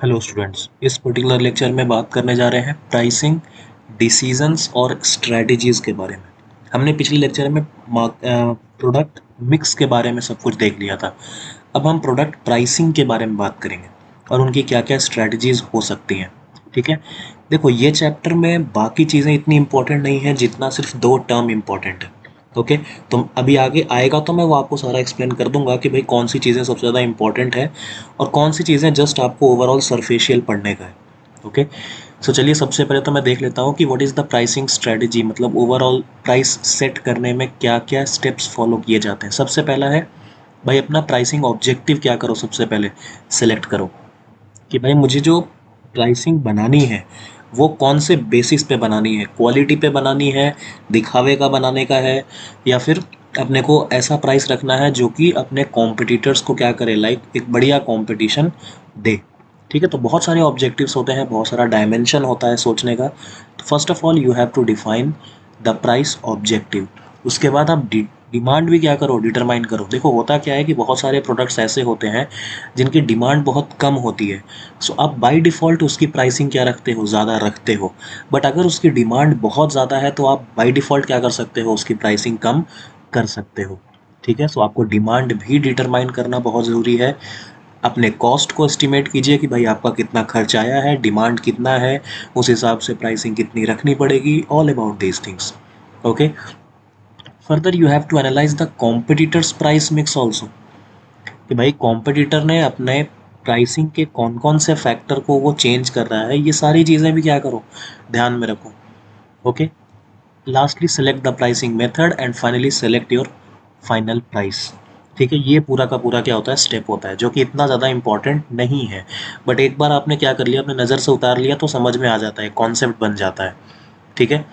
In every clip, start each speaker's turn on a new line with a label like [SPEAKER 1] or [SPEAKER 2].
[SPEAKER 1] Hello students, इस particular lecture में बात करने जा रहे हैं प्राइसिंग डिसीजंस और स्ट्रेटजीज के बारे में। हमने पिछले लेक्चर में प्रोडक्ट मिक्स के बारे में सब कुछ देख लिया था। अब हम प्रोडक्ट प्राइसिंग के बारे में बात करेंगे और उनकी क्या क्या स्ट्रेटजीज हो सकती हैं। ठीक है, देखो ये चैप्टर में बाकी चीज़ें इतनी इंपॉर्टेंट नहीं है जितना सिर्फ दो टर्म इंपॉर्टेंट है। ओके, तो अभी आगे आएगा तो मैं वो आपको सारा एक्सप्लेन कर दूंगा कि भाई कौन सी चीज़ें सबसे ज़्यादा इंपॉर्टेंट है और कौन सी चीज़ें जस्ट आपको ओवरऑल सरफेशियल पढ़ने का है। ओके, सो चलिए सबसे पहले तो मैं देख लेता हूँ कि what is the pricing strategy, मतलब ओवरऑल प्राइस सेट करने में क्या क्या स्टेप्स फॉलो किए जाते हैं। सबसे पहला है भाई अपना प्राइसिंग ऑब्जेक्टिव क्या करो, सबसे पहले सेलेक्ट करो कि भाई मुझे जो प्राइसिंग बनानी है वो कौन से बेसिस पे बनानी है, क्वालिटी पे बनानी है, दिखावे का बनाने का है, या फिर अपने को ऐसा प्राइस रखना है जो कि अपने कॉम्पिटिटर्स को क्या करे, लाइक एक बढ़िया कंपटीशन दे। ठीक है, तो बहुत सारे ऑब्जेक्टिव्स होते हैं, बहुत सारा डायमेंशन होता है सोचने का। तो first of all you have to define the price objective. उसके बाद आप डिमांड भी क्या करो, डिटरमाइन करो। देखो होता क्या है कि बहुत सारे प्रोडक्ट्स ऐसे होते हैं जिनकी डिमांड बहुत कम होती है। सो आप बाय डिफ़ॉल्ट उसकी प्राइसिंग क्या रखते हो, ज़्यादा रखते हो। बट अगर उसकी डिमांड बहुत ज़्यादा है तो आप बाय डिफ़ॉल्ट क्या कर सकते हो, उसकी प्राइसिंग कम कर सकते हो। ठीक है, सो आपको डिमांड भी डिटरमाइन करना बहुत ज़रूरी है। अपने कॉस्ट को एस्टिमेट कीजिए कि भाई आपका कितना खर्च आया है, डिमांड कितना है, उस हिसाब से प्राइसिंग कितनी रखनी पड़ेगी। All about these things. Okay, further you have to analyse the competitors price mix also, कि भाई कॉम्पिटिटर ने अपने प्राइसिंग के कौन कौन से फैक्टर को वो चेंज कर रहा है, ये सारी चीज़ें भी क्या करो, ध्यान में रखो। Okay, lastly select the pricing method and finally select your final price. ठीक है, ये पूरा का पूरा क्या होता है, स्टेप होता है, जो कि इतना ज़्यादा इंपॉर्टेंट नहीं है। बट एक बार आपने क्या कर लिया, अपने नज़र से उतार लिया तो समझ में आ जाता है, कॉन्सेप्ट बन जाता है। ठीक है,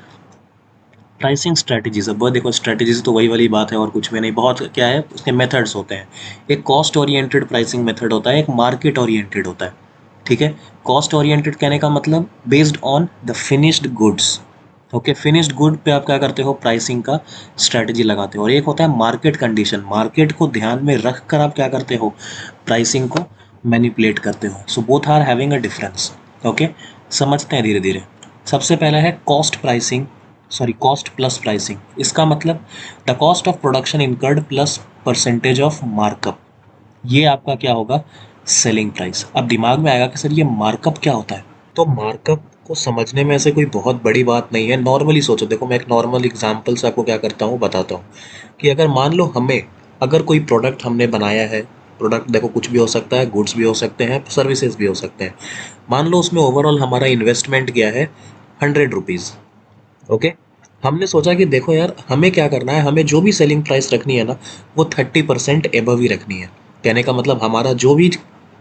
[SPEAKER 1] प्राइसिंग स्ट्रैटेजीज, अब वो देखो स्ट्रैटेजीज तो वही वाली बात है और कुछ भी नहीं, बहुत क्या है उसके मेथड्स होते हैं। एक कॉस्ट ओरिएंटेड प्राइसिंग मेथड होता है, एक मार्केट ओरिएंटेड होता है। ठीक है, कॉस्ट ओरिएंटेड कहने का मतलब based on the finished goods. Okay, finished good पे आप क्या करते हो, प्राइसिंग का स्ट्रैटेजी लगाते हो। और एक होता है मार्केट कंडीशन, मार्केट को ध्यान में रख कर आप क्या करते हो, प्राइसिंग को मैनिपुलेट करते हो। So both are having a difference. Okay, समझते हैं धीरे धीरे। सबसे पहला है cost pricing, sorry cost plus pricing. इसका मतलब the cost of production incurred plus percentage of markup, ये आपका क्या होगा, सेलिंग प्राइस। अब दिमाग में आएगा कि सर ये मार्कअप क्या होता है। तो मार्कअप को समझने में ऐसे कोई बहुत बड़ी बात नहीं है, नॉर्मली सोचो। देखो मैं एक नॉर्मल एग्जांपल से आपको क्या करता हूँ, बताता हूँ कि अगर मान लो हमें, अगर कोई प्रोडक्ट हमने बनाया है, प्रोडक्ट देखो कुछ भी हो सकता है, गुड्स भी हो सकते हैं, सर्विसेज भी हो सकते हैं। मान लो उसमें ओवरऑल हमारा इन्वेस्टमेंट क्या है, 100 रुपीज़। ओके, हमने सोचा कि देखो यार हमें क्या करना है, हमें जो भी सेलिंग प्राइस रखनी है ना, वो 30% एबव ही रखनी है। कहने का मतलब हमारा जो भी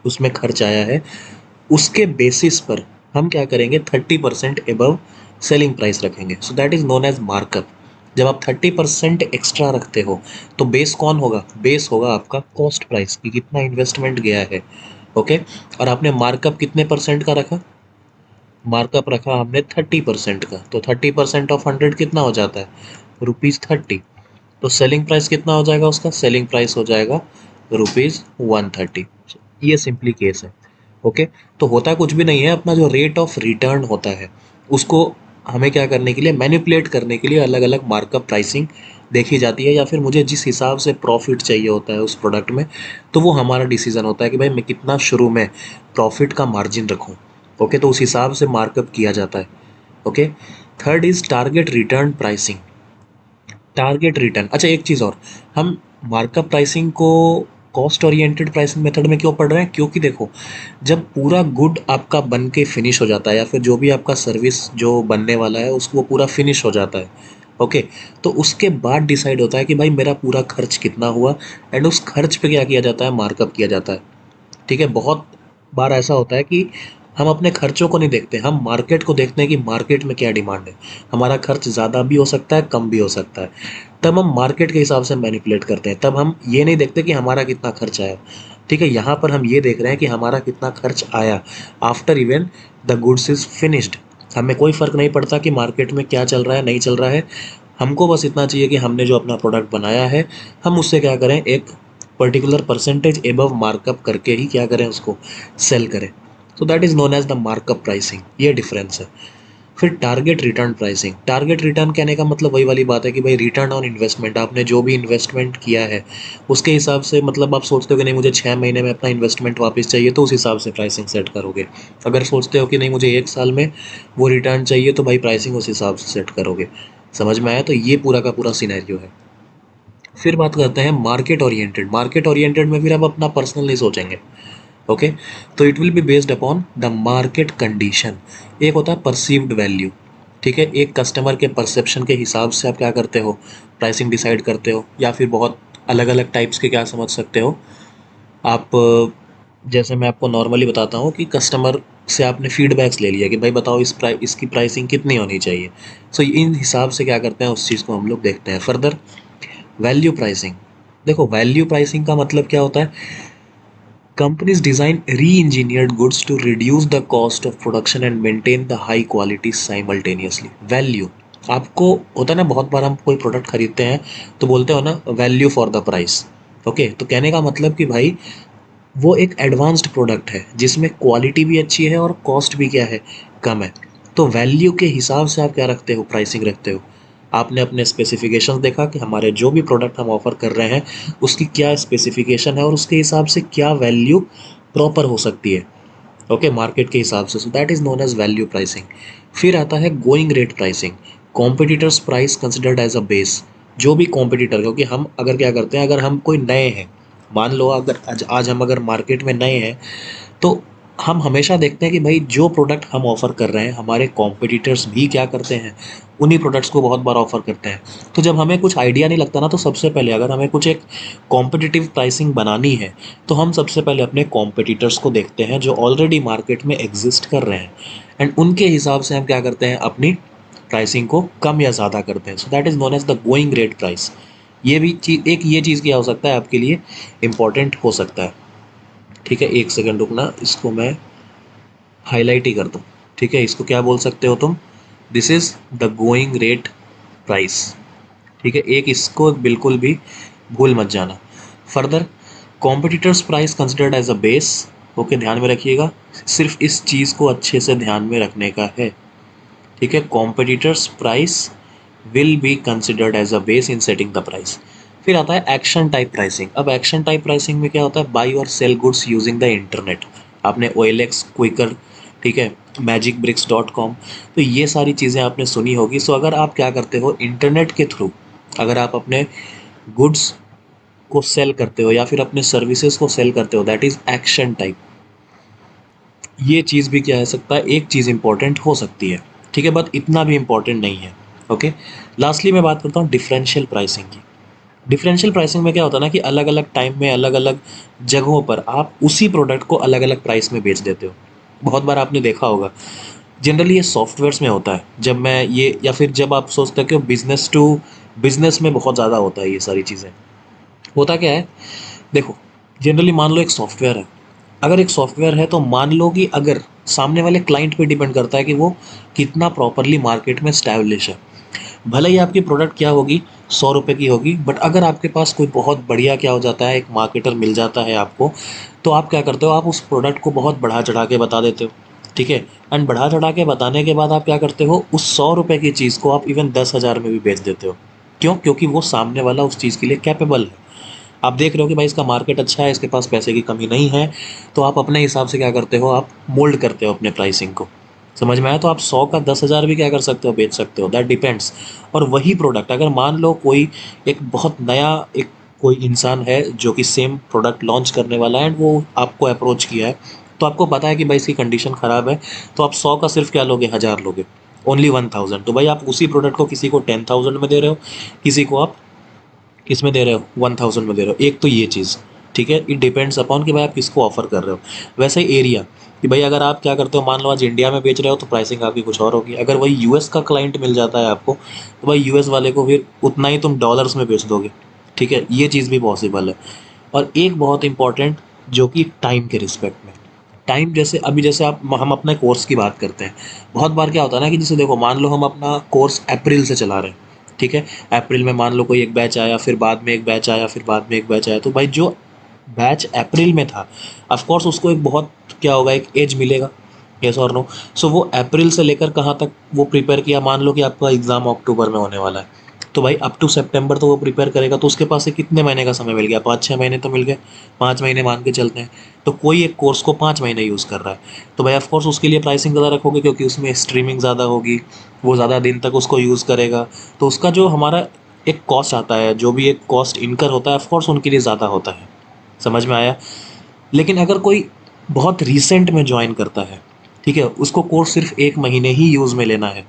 [SPEAKER 1] उसमें खर्च आया है उसके बेसिस पर हम क्या करेंगे, 30% एबव सेलिंग प्राइस रखेंगे। So that is known as markup. जब आप 30% एक्स्ट्रा रखते हो तो बेस कौन होगा, बेस होगा आपका कॉस्ट प्राइस की कितना इन्वेस्टमेंट गया है। ओके, और आपने मार्कअप कितने परसेंट का रखा, मार्कअप रखा हमने 30% का, तो 30% ऑफ 100 कितना हो जाता है, ₹30। तो सेलिंग प्राइस कितना हो जाएगा उसका, सेलिंग प्राइस हो जाएगा ₹130। ये सिंपली केस है। ओके, तो होता कुछ भी नहीं है, अपना जो रेट ऑफ रिटर्न होता है उसको हमें क्या करने के लिए, मैनिपुलेट करने के लिए अलग अलग मार्कअप प्राइसिंग देखी जाती है, या फिर मुझे जिस हिसाब से प्रॉफिट चाहिए होता है उस प्रोडक्ट में, तो वो हमारा डिसीजन होता है कि भाई मैं कितना शुरू में प्रॉफिट का मार्जिन रखूं। ओके, तो उस हिसाब से मार्कअप किया जाता है। Okay, third is target return pricing. Target return, अच्छा एक चीज़ और, हम मार्कअप प्राइसिंग को कॉस्ट ओरिएंटेड प्राइसिंग मेथड में क्यों पढ़ रहे हैं, क्योंकि देखो जब पूरा गुड आपका बन के फिनिश हो जाता है, या फिर जो भी आपका सर्विस जो बनने वाला है उसको वो पूरा फिनिश हो जाता है। ओके, तो उसके बाद डिसाइड होता है कि भाई मेरा पूरा खर्च कितना हुआ, एंड उस खर्च पे क्या किया जाता है, मार्कअप किया जाता है। ठीक है, बहुत बार ऐसा होता है कि हम अपने खर्चों को नहीं देखते, हम मार्केट को देखते हैं कि मार्केट में क्या डिमांड है। हमारा खर्च ज़्यादा भी हो सकता है, कम भी हो सकता है, तब हम मार्केट के हिसाब से मैनिपुलेट करते हैं। तब हम ये नहीं देखते कि हमारा कितना खर्च आया। ठीक है, यहाँ पर हम ये देख रहे हैं कि हमारा कितना खर्च आया after even the goods is finished. हमें कोई फ़र्क नहीं पड़ता कि मार्केट में क्या चल रहा है, नहीं चल रहा है। हमको बस इतना चाहिए कि हमने जो अपना प्रोडक्ट बनाया है, हम उससे क्या करें, एक पर्टिकुलर परसेंटेज एबव मार्कअप करके ही क्या करें, उसको सेल करें। So that is known as the markup pricing, ये डिफरेंस है। फिर target return pricing, target return कहने का मतलब वही वाली बात है कि भाई रिटर्न ऑन इन्वेस्टमेंट, आपने जो भी इन्वेस्टमेंट किया है उसके हिसाब से, मतलब आप सोचते हो कि नहीं मुझे 6 महीने में अपना इन्वेस्टमेंट वापस चाहिए तो उस हिसाब से प्राइसिंग सेट करोगे। अगर सोचते हो कि नहीं मुझे 1 साल में वो रिटर्न चाहिए तो भाई प्राइसिंग उस हिसाब से सेट करोगे। समझ में आया? तो ये पूरा का पूरा सिनेरियो है। फिर बात करते हैं मार्केट ओरिएंटेड। मार्केट ओरिएंटेड में फिर आप अपना पर्सनल नहीं सोचेंगे। ओके, तो it will be based upon the market condition. एक होता है परसीव्ड वैल्यू, ठीक है, एक कस्टमर के परसेप्शन के हिसाब से आप क्या करते हो, प्राइसिंग डिसाइड करते हो। या फिर बहुत अलग अलग टाइप्स के क्या समझ सकते हो आप, जैसे मैं आपको नॉर्मली बताता हूँ कि कस्टमर से आपने फीडबैक्स ले लिया कि भाई बताओ इसकी प्राइसिंग कितनी होनी चाहिए। सो इन हिसाब से क्या करते हैं उस चीज़ को हम लोग देखते हैं। Further value pricing. देखो वैल्यू प्राइसिंग का मतलब क्या होता है, companies design re-engineered goods to reduce the cost of production and maintain the high quality simultaneously. Value आपको होता है ना, बहुत बार हम कोई प्रोडक्ट खरीदते हैं तो बोलते हो ना value for the price. Okay, तो कहने का मतलब कि भाई वो एक एडवांस्ड प्रोडक्ट है जिसमें क्वालिटी भी अच्छी है और कॉस्ट भी क्या है, कम है। तो वैल्यू के हिसाब से आप क्या रखते हो, प्राइसिंग रखते हो। आपने अपने स्पेसिफिकेशंस देखा कि हमारे जो भी प्रोडक्ट हम ऑफर कर रहे हैं उसकी क्या स्पेसिफिकेशन है और उसके हिसाब से क्या वैल्यू प्रॉपर हो सकती है। ओके, मार्केट के हिसाब से। So that is known as value pricing. फिर आता है going rate pricing. Competitors price considered as a base. जो भी कॉम्पिटिटर, क्योंकि हम अगर क्या करते हैं, अगर हम कोई नए हैं, मान लो अगर आज हम अगर मार्केट में नए हैं तो हम हमेशा देखते हैं कि भाई जो प्रोडक्ट हम ऑफ़र कर रहे हैं हमारे कॉम्पिटिटर्स भी क्या करते हैं, उन्हीं प्रोडक्ट्स को बहुत बार ऑफ़र करते हैं। तो जब हमें कुछ आइडिया नहीं लगता ना, तो सबसे पहले अगर हमें कुछ एक कॉम्पिटिटिव प्राइसिंग बनानी है तो हम सबसे पहले अपने कॉम्पिटिटर्स को देखते हैं जो ऑलरेडी मार्केट में एग्जिस्ट कर रहे हैं, एंड उनके हिसाब से हम क्या करते हैं, अपनी प्राइसिंग को कम या ज़्यादा करते हैं। So that is known as the going rate price. ये भी चीज़, एक ये चीज़ क्या हो सकता है आपके लिए इम्पॉर्टेंट हो सकता है। ठीक है, एक सेकंड रुकना, इसको मैं हाईलाइट ही कर दूँ। ठीक है, इसको क्या बोल सकते हो तुम, this is the going rate price. ठीक है, एक इसको बिल्कुल भी भूल मत जाना। Further competitors price considered as a base. Okay, ध्यान में रखिएगा, सिर्फ इस चीज़ को अच्छे से ध्यान में रखने का है। ठीक है, competitors price will be considered as a base in setting the price. फिर आता है एक्शन टाइप प्राइसिंग। अब एक्शन टाइप प्राइसिंग में क्या होता है, बाई और sell goods using the internet. आपने OLX, क्विकर, ठीक है, magicbricks.com, तो ये सारी चीज़ें आपने सुनी होगी। सो अगर आप क्या करते हो इंटरनेट के थ्रू, अगर आप अपने गुड्स को सेल करते हो या फिर अपने सर्विसेज को सेल करते हो, दैट इज़ एक्शन टाइप। ये चीज़ भी क्या है सकता है, एक चीज़ इंपॉर्टेंट हो सकती है। ठीक है, बट इतना भी इंपॉर्टेंट नहीं है। ओके, लास्टली मैं बात करता हूँ डिफरेंशियल प्राइसिंग की। डिफरेंशियल प्राइसिंग में क्या होता है ना कि अलग अलग टाइम में अलग अलग जगहों पर आप उसी प्रोडक्ट को अलग अलग प्राइस में बेच देते हो। बहुत बार आपने देखा होगा, जनरली ये सॉफ्टवेयर्स में होता है, जब मैं ये, या फिर जब आप सोचते हो कि बिजनेस टू बिजनेस में बहुत ज़्यादा होता है ये सारी चीज़ें। होता क्या है, देखो, जनरली मान लो एक सॉफ्टवेयर है। अगर एक सॉफ्टवेयर है तो मान लो कि अगर सामने वाले क्लाइंट पे डिपेंड करता है कि वो कितना प्रॉपरली मार्केट में स्टैब्लिश है। भले ही आपकी प्रोडक्ट क्या होगी, 100 रुपये की होगी, बट अगर आपके पास कोई बहुत बढ़िया क्या हो जाता है, एक मार्केटर मिल जाता है आपको, तो आप क्या करते हो, आप उस प्रोडक्ट को बहुत बढ़ा चढ़ा के बता देते हो। ठीक है, एंड बढ़ा चढ़ा के बताने के बाद आप क्या करते हो, उस 100 रुपये की चीज़ को आप इवन 10,000 में भी बेच देते हो। क्यों? क्योंकि वो सामने वाला उस चीज़ के लिए कैपेबल है। आप देख रहे हो कि भाई इसका मार्केट अच्छा है, इसके पास पैसे की कमी नहीं है, तो आप अपने हिसाब से क्या करते हो, आप मोल्ड करते हो अपने प्राइसिंग को। समझ में आया? तो आप 100 का 10,000 भी क्या कर सकते हो, बेच सकते हो, दैट डिपेंड्स। और वही प्रोडक्ट अगर मान लो कोई एक बहुत नया एक कोई इंसान है जो कि सेम प्रोडक्ट लॉन्च करने वाला है एंड वो आपको अप्रोच किया है, तो आपको पता है कि भाई इसकी कंडीशन ख़राब है, तो आप 100 का सिर्फ क्या लोगे, 1000 लोगे, ओनली 1000। तो भाई आप उसी प्रोडक्ट को किसी को 10,000 में दे रहे हो, किसी को आप किस में दे रहे हो, 1000 में दे रहे हो। एक तो ये चीज़, ठीक है, इट डिपेंड्स अपॉन कि भाई आप किसको ऑफर कर रहे हो। वैसे ही एरिया, कि भाई अगर आप क्या करते हो, मान लो आज इंडिया में बेच रहे हो तो प्राइसिंग आपकी कुछ और होगी। अगर वही यूएस का क्लाइंट मिल जाता है आपको, तो भाई यूएस वाले को फिर उतना ही तुम डॉलर्स में बेच दोगे। ठीक है, ये चीज़ भी पॉसिबल है। और एक बहुत इंपॉर्टेंट, जो कि टाइम के रिस्पेक्ट में, टाइम, जैसे अभी जैसे आप हम अपने कोर्स की बात करते हैं, बहुत बार क्या होता है ना कि जैसे देखो, मान लो हम अपना कोर्स अप्रैल से चला रहे हैं। ठीक है, अप्रैल में मान लो कोई एक बैच आया, फिर बाद में एक बैच आया, फिर बाद में एक बैच आया, तो भाई जो बैच अप्रैल में था, ऑफ कोर्स उसको एक बहुत क्या होगा, एक एज मिलेगा, यस और नो। सो वो अप्रैल से लेकर कहाँ तक वो प्रिपेयर किया, मान लो कि आपका एग्ज़ाम अक्टूबर में होने वाला है, तो भाई अप टू सितंबर तो वो प्रिपेयर करेगा, तो उसके पास से कितने महीने का समय मिल गया, 5-6 महीने तो मिल गए, 5 महीने मान के चलते हैं। तो कोई एक कोर्स को 5 महीने यूज़ कर रहा है, तो भाई ऑफकोर्स उसके लिए प्राइसिंग ज़्यादा रखोगे, क्योंकि उसमें स्ट्रीमिंग ज़्यादा होगी, वो ज़्यादा दिन तक उसको यूज़ करेगा, तो उसका जो हमारा एक कॉस्ट आता है, जो भी एक कॉस्ट इनकर होता है, ऑफकोर्स उनके लिए ज़्यादा होता है। समझ में आया? लेकिन अगर कोई बहुत रिसेंट में ज्वाइन करता है, ठीक है, उसको कोर्स सिर्फ 1 महीने ही यूज़ में लेना है,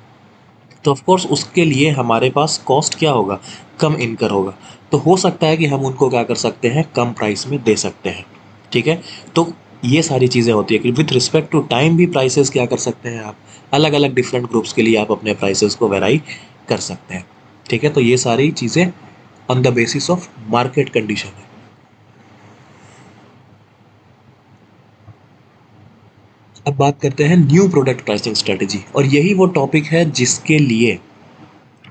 [SPEAKER 1] तो ऑफ कोर्स उसके लिए हमारे पास कॉस्ट क्या होगा, कम इनकर होगा। तो हो सकता है कि हम उनको क्या कर सकते हैं, कम प्राइस में दे सकते हैं। ठीक है, तो ये सारी चीज़ें होती है कि विथ रिस्पेक्ट टू टाइम भी प्राइसेस क्या कर सकते हैं आप, अलग अलग डिफरेंट ग्रुप्स के लिए आप अपने प्राइसेस को वेराई कर सकते हैं। ठीक है, तो ये सारी चीज़ें on the basis of market condition है। अब बात करते हैं न्यू प्रोडक्ट प्राइसिंग स्ट्रेटजी, और यही वो टॉपिक है जिसके लिए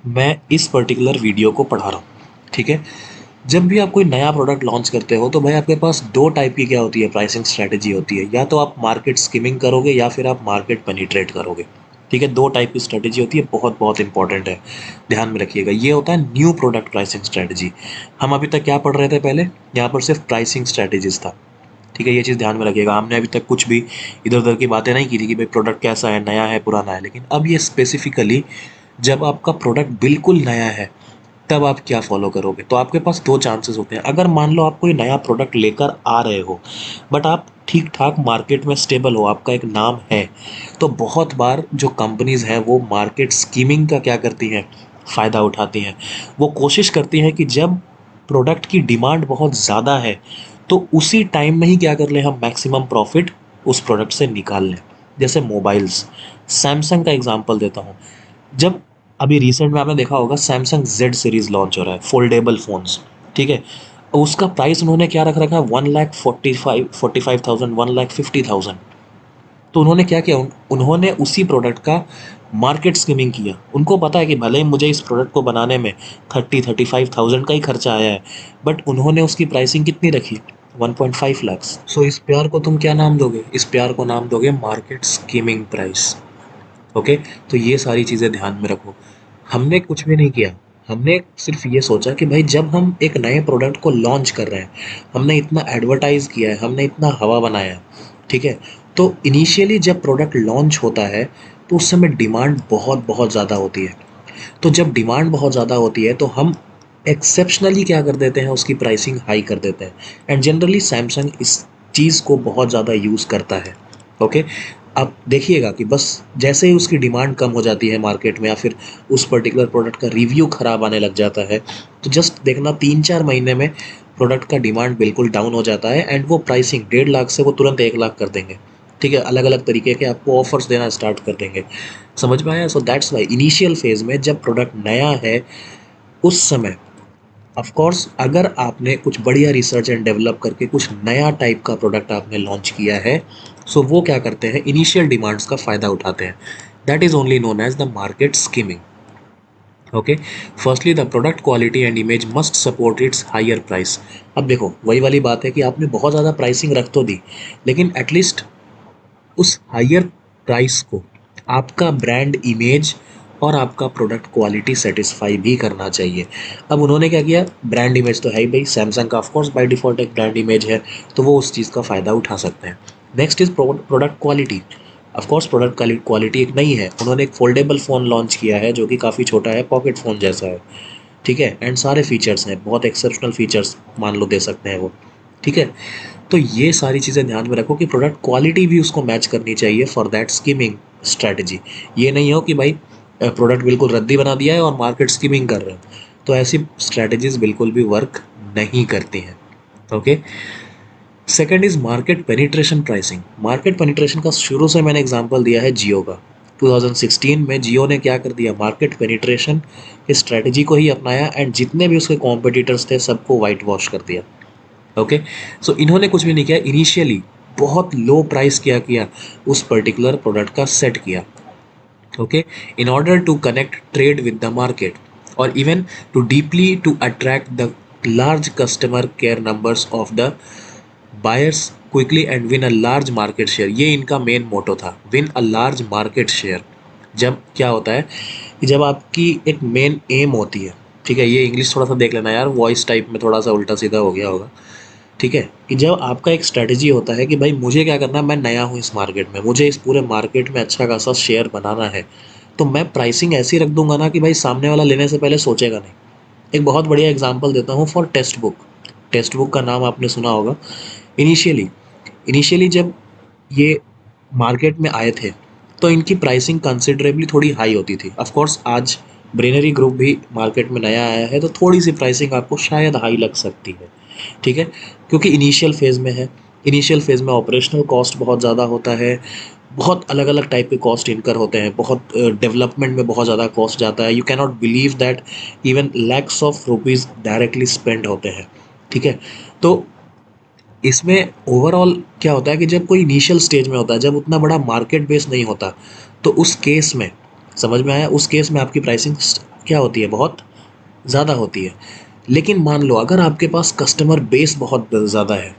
[SPEAKER 1] मैं इस पर्टिकुलर वीडियो को पढ़ा रहा हूँ। ठीक है, जब भी आप कोई नया प्रोडक्ट लॉन्च करते हो, तो भाई आपके पास दो टाइप की क्या होती है, प्राइसिंग स्ट्रेटजी होती है, या तो आप मार्केट स्किमिंग करोगे या फिर आप मार्केट पेनिट्रेट करोगे। ठीक है, दो टाइप की स्ट्रेटजी होती है, बहुत बहुत इंपॉर्टेंट है, ध्यान में रखिएगा। ये होता है न्यू प्रोडक्ट प्राइसिंग स्ट्रेटजी। हम अभी तक क्या पढ़ रहे थे, पहले यहाँ पर सिर्फ प्राइसिंग स्ट्रेटजीज था। ठीक है, ये चीज़ ध्यान में रखिएगा, हमने अभी तक कुछ भी इधर उधर की बातें नहीं की थी कि भाई प्रोडक्ट कैसा है, नया है, पुराना है। लेकिन अब ये स्पेसिफिकली जब आपका प्रोडक्ट बिल्कुल नया है, तब आप क्या फॉलो करोगे। तो आपके पास दो चांसेस होते हैं। अगर मान लो आप कोई नया प्रोडक्ट लेकर आ रहे हो, बट आप ठीक ठाक मार्केट में स्टेबल हो, आपका एक नाम है, तो बहुत बार जो कंपनीज हैं वो मार्केट स्कीमिंग का क्या करती हैं, फ़ायदा उठाती हैं। वो कोशिश करती हैं कि जब प्रोडक्ट की डिमांड बहुत ज़्यादा है, तो उसी टाइम में ही क्या कर लें, हम मैक्सिमम प्रॉफिट उस प्रोडक्ट से निकाल लें। जैसे मोबाइल्स, सैमसंग का एग्जांपल देता हूँ। जब अभी रिसेंट में आपने देखा होगा सैमसंग जेड सीरीज लॉन्च हो रहा है, फोल्डेबल फोन्स। ठीक है, उसका प्राइस उन्होंने क्या रख रखा है, 1,45,000, 1,50,000। तो उन्होंने क्या किया, उन्होंने उसी प्रोडक्ट का मार्केट स्किमिंग किया। उनको पता है कि भले ही मुझे इस प्रोडक्ट को बनाने में 30-35,000 का ही खर्चा आया है, बट उन्होंने उसकी प्राइसिंग कितनी रखी, 1.5 लाख। सो इस प्यार को तुम क्या नाम दोगे, इस प्यार को नाम दोगे मार्केट स्कीमिंग प्राइस। ओके, तो ये सारी चीज़ें ध्यान में रखो। हमने कुछ भी नहीं किया, हमने सिर्फ ये सोचा कि भाई जब हम एक नए प्रोडक्ट को लॉन्च कर रहे हैं, हमने इतना एडवर्टाइज़ किया है, हमने इतना हवा बनाया है, ठीक है, तो इनिशियली जब प्रोडक्ट लॉन्च होता है, तो उस समय डिमांड बहुत बहुत ज़्यादा होती है। तो जब डिमांड बहुत ज़्यादा होती है, तो हम एक्सेप्शनली क्या कर देते हैं, उसकी प्राइसिंग हाई कर देते हैं। एंड जनरली सैमसंग इस चीज़ को बहुत ज़्यादा यूज़ करता है। ओके, आप देखिएगा कि बस जैसे ही उसकी डिमांड कम हो जाती है मार्केट में, या फिर उस पर्टिकुलर प्रोडक्ट का रिव्यू ख़राब आने लग जाता है, तो जस्ट देखना 3-4 महीने में प्रोडक्ट का डिमांड बिल्कुल डाउन हो जाता है, एंड वो प्राइसिंग 1.5 लाख से वो तुरंत 1 लाख कर देंगे। ठीक है, अलग अलग तरीके के आपको ऑफर्स देना स्टार्ट कर देंगे। समझ में आया? So that's why initial phase में जब प्रोडक्ट नया है, उस समय ऑफ कोर्स अगर आपने कुछ बढ़िया रिसर्च एंड डेवलप करके कुछ नया टाइप का प्रोडक्ट आपने लॉन्च किया है, सो वो क्या करते हैं, इनिशियल डिमांड्स का फ़ायदा उठाते हैं। That is only known as the market skimming. Okay, firstly the product quality and image must support its higher price. अब देखो वही वाली बात है कि आपने बहुत ज़्यादा प्राइसिंग रख तो दी, लेकिन एटलीस्ट उस हायर प्राइस को आपका ब्रांड इमेज और आपका प्रोडक्ट क्वालिटी सेटिस्फाई भी करना चाहिए। अब उन्होंने क्या किया, ब्रांड इमेज तो है ही भाई, सैमसंग का ऑफ कोर्स बाय डिफ़ॉल्ट एक ब्रांड इमेज है, तो वो उस चीज़ का फ़ायदा उठा सकते हैं। Next is product quality. Of course product quality एक नहीं है, उन्होंने एक फोल्डेबल फ़ोन लॉन्च किया है जो कि काफ़ी छोटा है, पॉकेट फ़ोन जैसा है। ठीक है, एंड सारे फीचर्स हैं, बहुत एक्सेप्शनल फीचर्स मान लो दे सकते हैं वो। ठीक है, तो ये सारी चीज़ें ध्यान में रखो कि प्रोडक्ट क्वालिटी भी उसको मैच करनी चाहिए फॉर दैट स्कीमिंग स्ट्रैटेजी। ये नहीं हो कि भाई प्रोडक्ट बिल्कुल रद्दी बना दिया है और मार्केट स्कीमिंग कर रहे हैं, तो ऐसी स्ट्रैटेजीज बिल्कुल भी वर्क नहीं करती हैं। Okay, second is market penetration pricing. Market penetration का शुरू से मैंने एग्जांपल दिया है जियो का। 2016 में जियो ने क्या कर दिया, मार्केट पेनिट्रेशन की स्ट्रैटेजी को ही अपनाया, एंड जितने भी उसके कॉम्पिटिटर्स थे सबको वाइट वॉश कर दिया। ओके, सो इन्होंने कुछ भी नहीं किया, इनिशियली बहुत लो प्राइस क्या किया, उस पर्टिकुलर प्रोडक्ट का सेट किया। Okay, in order to connect trade with the market, और even to deeply to attract the large customer care numbers of the buyers quickly and win a large market share, ये इनका main motto था, win a large market share. जब क्या होता है कि जब आपकी एक मेन एम होती है, ठीक है, ये इंग्लिश थोड़ा सा देख लेना यार, वॉइस टाइप में थोड़ा सा उल्टा सीधा हो गया होगा, ठीक है, कि जब आपका एक स्ट्रेटजी होता है कि भाई मुझे क्या करना है, मैं नया हूँ इस मार्केट में, मुझे इस पूरे मार्केट में अच्छा खासा शेयर बनाना है, तो मैं प्राइसिंग ऐसी रख दूंगा ना कि भाई सामने वाला लेने से पहले सोचेगा नहीं। एक बहुत बढ़िया एग्जांपल देता हूँ for text book. Text book का नाम आपने सुना होगा। इनिशियली इनिशियली जब ये मार्केट में आए थे तो इनकी प्राइसिंग कंसिडरेबली थोड़ी हाई होती थी। ऑफ कोर्स आज ब्रेनरी ग्रुप भी मार्केट में नया आया है तो थोड़ी सी प्राइसिंग आपको शायद हाई लग सकती है, ठीक है, क्योंकि इनिशियल फेज़ में है। इनिशियल फेज़ में ऑपरेशनल कॉस्ट बहुत ज़्यादा होता है, बहुत अलग अलग टाइप के कॉस्ट इनकर होते हैं, बहुत डेवलपमेंट में बहुत ज़्यादा कॉस्ट जाता है। You can not believe that even lakhs of rupees directly spend होते हैं, ठीक है। तो इसमें ओवरऑल क्या होता है कि जब कोई इनिशियल स्टेज में होता है, जब उतना बड़ा मार्केट बेस नहीं होता, तो उस केस में समझ में आया, उस केस में आपकी प्राइसिंग क्या होती है, बहुत ज़्यादा होती है। लेकिन मान लो अगर आपके पास कस्टमर बेस बहुत ज़्यादा है,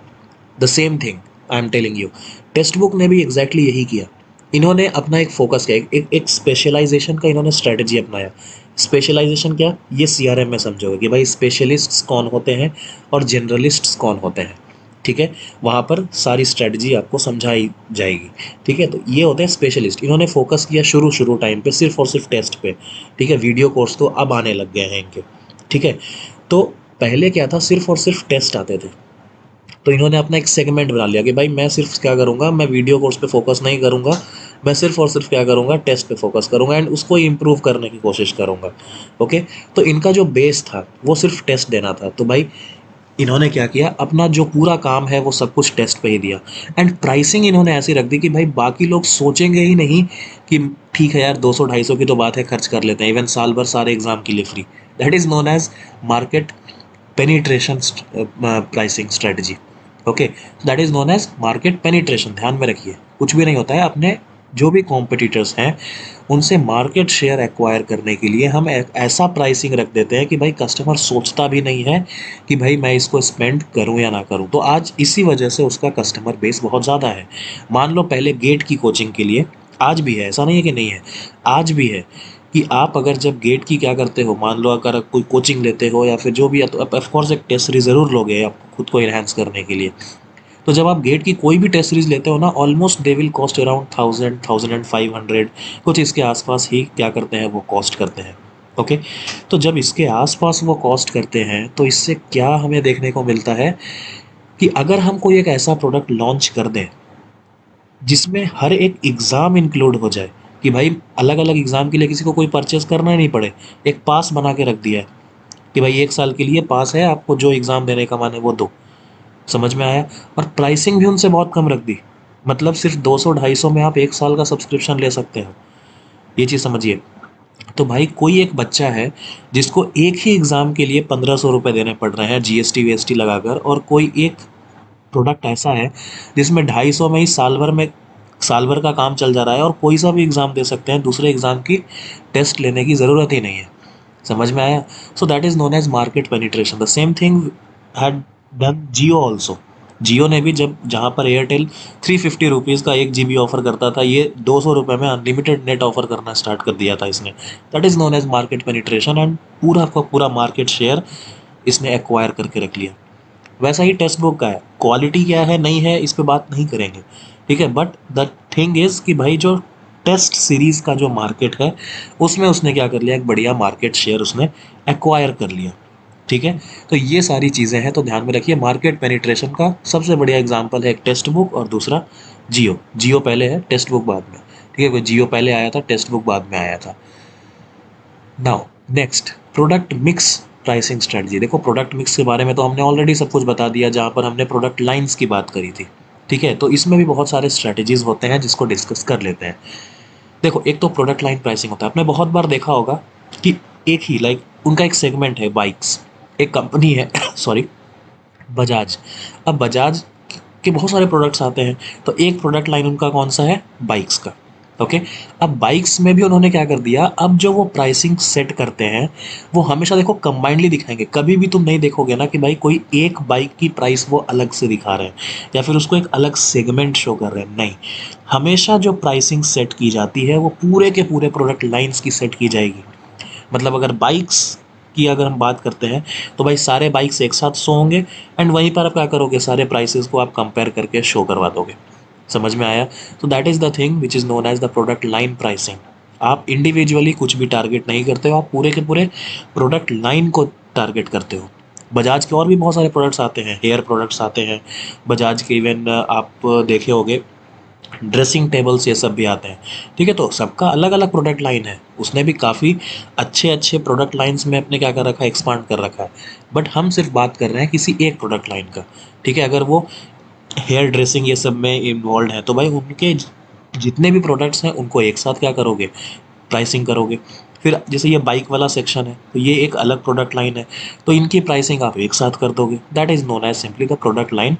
[SPEAKER 1] the same thing I am telling you, text book ने भी एग्जैक्टली यही किया। इन्होंने अपना एक फोकस किया, एक स्पेशलाइजेशन का इन्होंने स्ट्रेटजी अपनाया। स्पेशलाइजेशन क्या, ये सीआरएम में समझोगे कि भाई स्पेशलिस्ट्स कौन होते हैं और जनरलिस्ट्स कौन होते हैं, ठीक है, वहाँ पर सारी स्ट्रेटजी आपको समझाई जाएगी, ठीक है। तो ये होते हैं स्पेशलिस्ट। इन्होंने फोकस किया शुरू शुरू टाइम पे सिर्फ और सिर्फ टेस्ट पे, ठीक है, वीडियो कोर्स तो अब आने लग गए हैं इनके, ठीक है। तो पहले क्या था, सिर्फ और सिर्फ टेस्ट आते थे, तो इन्होंने अपना एक सेगमेंट बना लिया कि भाई मैं सिर्फ क्या करूँगा, मैं वीडियो कोर्स पे फोकस नहीं करूँगा, मैं सिर्फ और सिर्फ क्या करूँगा, टेस्ट पे फोकस करूँगा एंड उसको इम्प्रूव करने की कोशिश करूँगा, ओके। तो इनका जो बेस था वो सिर्फ टेस्ट देना था, तो भाई इन्होंने क्या किया, अपना जो पूरा काम है वो सब कुछ टेस्ट पे ही दिया। एंड प्राइसिंग इन्होंने ऐसी रख दी कि भाई बाकी लोग सोचेंगे ही नहीं कि ठीक है यार 200-250 की तो बात है, खर्च कर लेते हैं, इवन साल भर सारे एग्जाम के लिए free. That is known as market penetration pricing strategy, okay, that is known as market penetration. ध्यान में रखिए, कुछ भी नहीं होता है, अपने जो भी कॉम्पिटिटर्स हैं उनसे मार्केट शेयर एक्वायर करने के लिए हम एक ऐसा प्राइसिंग रख देते हैं कि भाई कस्टमर सोचता भी नहीं है कि भाई मैं इसको स्पेंड करूं या ना करूं। तो आज इसी वजह से उसका कस्टमर बेस बहुत ज़्यादा है। मान लो पहले गेट की कोचिंग के लिए, आज भी है, ऐसा नहीं है कि नहीं है, आज भी है कि आप अगर जब गेट की क्या करते हो, मान लो अगर कोई कोचिंग लेते हो या फिर जो भी है, तो ऑफ कोर्स एक टेस्ट सीरीज ज़रूर लोगे आप खुद को इन्हांस करने के लिए। तो जब आप गेट की कोई भी टेस्ट सीरीज लेते हो ना, almost they will cost around 1000-1500, कुछ इसके आसपास ही क्या करते हैं, वो कॉस्ट करते हैं, ओके। तो जब इसके आसपास वो कॉस्ट करते हैं तो इससे क्या हमें देखने को मिलता है कि अगर हम कोई एक ऐसा प्रोडक्ट लॉन्च कर दें जिसमें हर एक एग्ज़ाम इंक्लूड हो जाए, कि भाई अलग अलग एग्ज़ाम के लिए किसी को कोई परचेस करना ही नहीं पड़े, एक पास बना के रख दिया है कि भाई 1 साल के लिए पास है, आपको जो एग्ज़ाम देने का मन है वो दो। समझ में आया। और प्राइसिंग भी उनसे बहुत कम रख दी, मतलब सिर्फ 200-250 में आप 1 साल का सब्सक्रिप्शन ले सकते हो, ये चीज़ समझिए। तो भाई कोई एक बच्चा है जिसको एक ही एग्ज़ाम के लिए 1500 रुपये देने पड़ रहे हैं जीएसटी वीएसटी लगाकर, और कोई एक प्रोडक्ट ऐसा है जिसमें 250 में ही साल भर का काम चल जा रहा है और कोई सा भी एग्ज़ाम दे सकते हैं, दूसरे एग्ज़ाम की टेस्ट लेने की ज़रूरत ही नहीं है। समझ में आया। So that is known as market penetration. The same thing had done Jio also. Jio ने भी जब, जहाँ पर एयरटेल 350 रुपीज़ का 1 GB ऑफर करता था, ये 200 रुपये में अनलिमिटेड नेट ऑफर करना स्टार्ट कर दिया था इसने। दैट इज़ नोन एज मार्केट पेनिट्रेशन एंड पूरा का पूरा मार्केट शेयर इसने एक्वायर करके रख लिया। वैसा ही टेक्स्ट बुक का है, क्वालिटी क्या है नहीं है इस पे बात नहीं करेंगे, ठीक है, बट द थिंग इज़ कि भाई जो टेस्ट सीरीज़ का जो मार्केट है उसमें उसने क्या कर लिया, एक बढ़िया मार्केट शेयर उसने एक्वायर कर लिया, ठीक है। तो ये सारी चीज़ें हैं, तो ध्यान में रखिए। मार्केट पेनिट्रेशन का सबसे बढ़िया एग्जांपल है एक टेक्स्ट बुक और दूसरा जियो। जियो पहले है, टेक्स्ट बुक बाद में, ठीक है, जियो पहले आया था, टेक्स्ट बुक बाद में आया था। Now next, product mix pricing strategy. देखो प्रोडक्ट मिक्स के बारे में तो हमने ऑलरेडी सब कुछ बता दिया, जहाँ पर हमने प्रोडक्ट लाइंस की बात करी थी, ठीक है। तो इसमें भी बहुत सारे स्ट्रेटजीज होते हैं जिसको डिस्कस कर लेते हैं। देखो एक तो प्रोडक्ट लाइन प्राइसिंग होता है, आपने बहुत बार देखा होगा कि एक ही लाइक उनका एक सेगमेंट है बाइक्स, एक कंपनी है सॉरी, बजाज। अब बजाज के बहुत सारे प्रोडक्ट्स आते हैं, तो एक प्रोडक्ट लाइन उनका कौन सा है, बाइक्स का, ओके। अब बाइक्स में भी उन्होंने क्या कर दिया, अब जो वो प्राइसिंग सेट करते हैं वो हमेशा देखो कंबाइंडली दिखाएंगे। कभी भी तुम नहीं देखोगे ना कि भाई कोई एक बाइक की प्राइस वो अलग से दिखा रहे हैं या फिर उसको एक अलग सेगमेंट शो कर रहे हैं, नहीं। हमेशा जो प्राइसिंग सेट की जाती है वो पूरे के पूरे प्रोडक्ट लाइंस की सेट की जाएगी। मतलब अगर बाइक्स की अगर हम बात करते हैं तो भाई सारे बाइक्स एक साथ शो होंगे एंड वहीं पर आप क्या करोगे, सारे प्राइसेस को आप कंपेयर करके शो करवा दोगे। समझ में आया? तो that is the thing which is known as the product line pricing. आप इंडिविजुअली कुछ भी टारगेट नहीं करते हो, आप पूरे के पूरे प्रोडक्ट लाइन को टारगेट करते हो। बजाज के और भी बहुत सारे प्रोडक्ट्स आते हैं, हेयर प्रोडक्ट्स आते हैं बजाज के, इवन आप देखे होंगे ड्रेसिंग टेबल्स ये सब भी आते हैं। ठीक है, तो सबका अलग अलग प्रोडक्ट लाइन है। उसने भी काफ़ी अच्छे अच्छे प्रोडक्ट लाइंस में अपने क्या कर रखा है, एक्सपांड कर रखा है। बट हम सिर्फ बात कर रहे हैं किसी एक प्रोडक्ट लाइन का। ठीक है, अगर वो हेयर ड्रेसिंग ये सब में इन्वॉल्व है तो भाई उनके जितने भी प्रोडक्ट्स हैं उनको एक साथ क्या करोगे, प्राइसिंग करोगे। फिर जैसे ये बाइक वाला सेक्शन है तो ये एक अलग प्रोडक्ट लाइन है, तो इनकी प्राइसिंग आप एक साथ कर दोगे। That is known as simply the product line